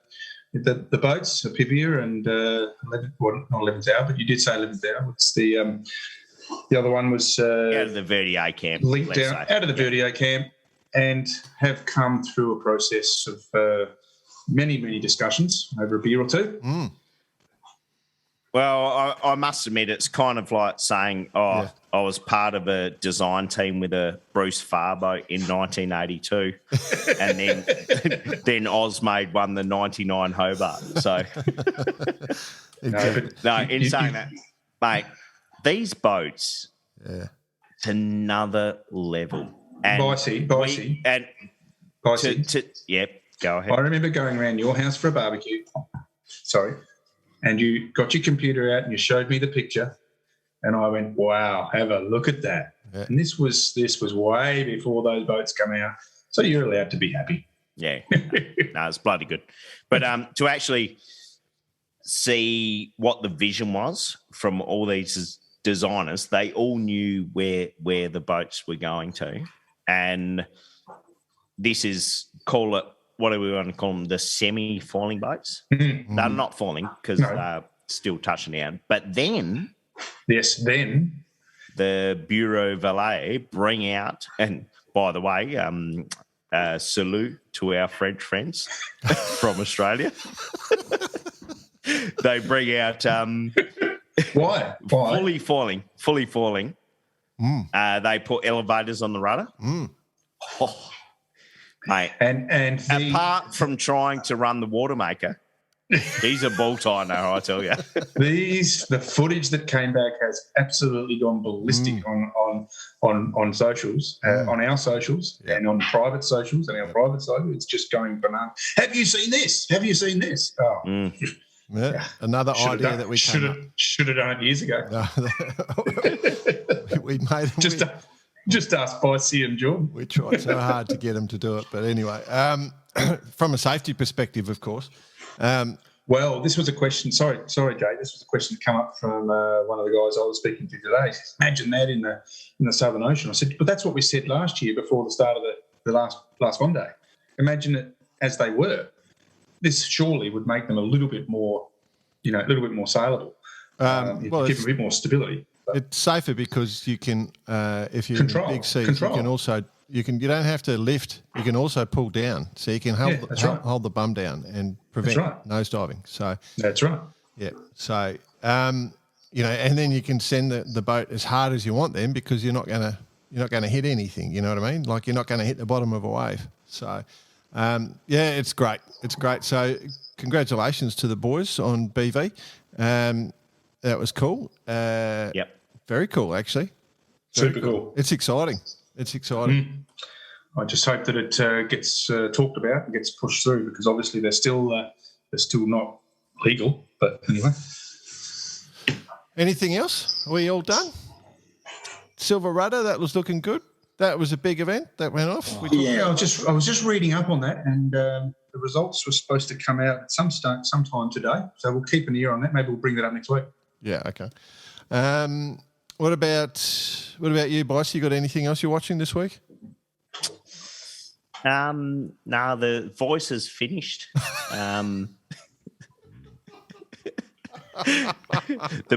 the boats, Pivia and 11th Hour, but you did say 11th Hour. What's the other one was out of the Verdier camp. Linked out of the Verdier camp, and have come through a process of many, many discussions over a beer or two. Well, I must admit, it's kind of like saying, I was part of a design team with a Bruce Farr boat in 1982, and then Oz made one the 99 Hobart. So, in saying that, mate, these boats, it's another level. And Vicey. Go ahead. I remember going around your house for a barbecue. Sorry. And you got your computer out and you showed me the picture, and I went, "Wow, have a look at that!" Yeah. And this was way before those boats come out, so you're allowed to be happy. Yeah, no, it's bloody good. But to actually see what the vision was from all these designers, they all knew where the boats were going to, and this is, call it what do we want to call them? The semi-falling boats. Mm-hmm. They're not falling because they're still touching down. But then, then the Bureau Valet bring out, and by the way, salute to our French friends from Australia. They bring out why fully falling. They put elevators on the rudder. Oh, mate. And apart from trying to run the water maker, he's a bull tighter, I tell you. the footage that came back has absolutely gone ballistic on socials, on our socials, and on private socials and our private side. It's just going bananas. Have you seen this? Have you seen this? Oh. Yeah. Another idea that we should have done it years ago. We made just ask Bicey and Jordan. We tried so hard to get them to do it, but anyway, from a safety perspective, of course. Well, this was a question. Sorry, Jay. This was a question that came up from one of the guys I was speaking to today. Imagine that in the Southern Ocean. I said, but that's what we said last year before the start of the last one day. Imagine it as they were. This surely would make them a little bit more saleable. Give them a bit more stability. But it's safer because you can, if you're in big seas, you can also you don't have to lift. You can also pull down, so you can hold the bum down and prevent nose diving. So that's right. Yeah. So and then you can send the boat as hard as you want then, because you're not going to hit anything. You know what I mean? Like, you're not going to hit the bottom of a wave. So it's great. It's great. So congratulations to the boys on BV. That was cool. Yep. Very cool, actually. Super cool. It's exciting. I just hope that it gets talked about and gets pushed through, because obviously they're still not legal. But anyway. Anything else? Are we all done? Silver Rudder, that was looking good. That was a big event that went off. I was just reading up on that, and the results were supposed to come out at sometime today. So we'll keep an ear on that. Maybe we'll bring that up next week. Yeah. Okay. What about you, Bryce? You got anything else you're watching this week? No, the Voice is finished. The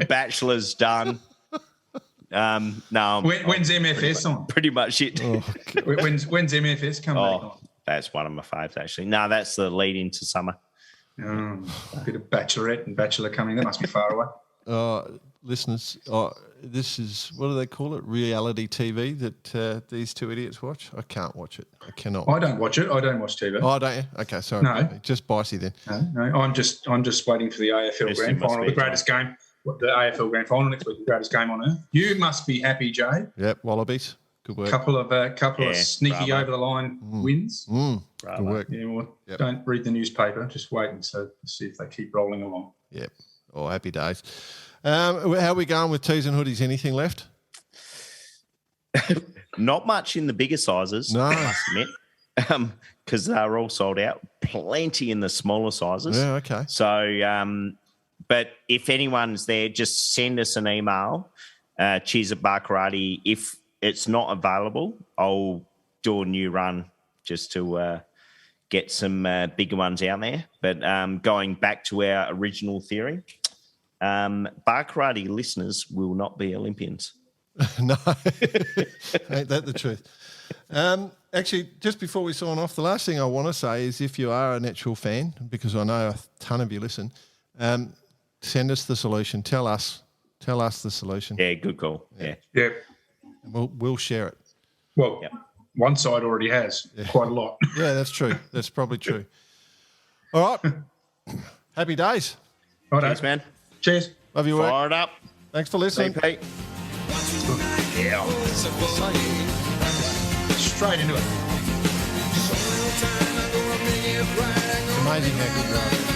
Bachelor's done. No. When's MFS on? Pretty much it. Oh, when's MFS coming back on? That's one of my faves, actually. No, that's the lead into summer. A bit of Bachelorette and Bachelor coming. That must be far away. Listeners, this is, what do they call it? Reality TV that these two idiots watch? I can't watch it. I cannot. I don't watch it. I don't watch TV. Oh, don't you? Okay, sorry. No. Just Bicey then. No, I'm just waiting for the AFL Grand Final, the greatest game. The AFL Grand Final next week, the greatest game on earth. You must be happy, Jay. Yep, Wallabies. Good work. Couple of sneaky over the line wins. Good work. Yeah, well, don't read the newspaper. Just wait and see if they keep rolling along. Yep. Oh, happy days. How are we going with tees and hoodies? Anything left? Not much in the bigger sizes, no. I must admit, because they're all sold out. Plenty in the smaller sizes. Yeah, okay. So, but if anyone's there, just send us an email, cheers@barkarati. If it's not available, I'll do a new run just to get some bigger ones out there. But going back to our original theory, Barkarati listeners will not be Olympians. No, ain't that the truth? Actually, just before we sign off, the last thing I want to say is, if you are an Etchells fan, because I know a ton of you listen, send us the solution. Tell us the solution. Yeah, good call. Yeah. We'll share it. Well, one side already has quite a lot. Yeah, that's true. That's probably true. All right. Happy days. Thanks, man. Cheers. Love your work. Fire it up. Thanks for listening. Pete. Yeah. Straight into it. It's amazing how good you are.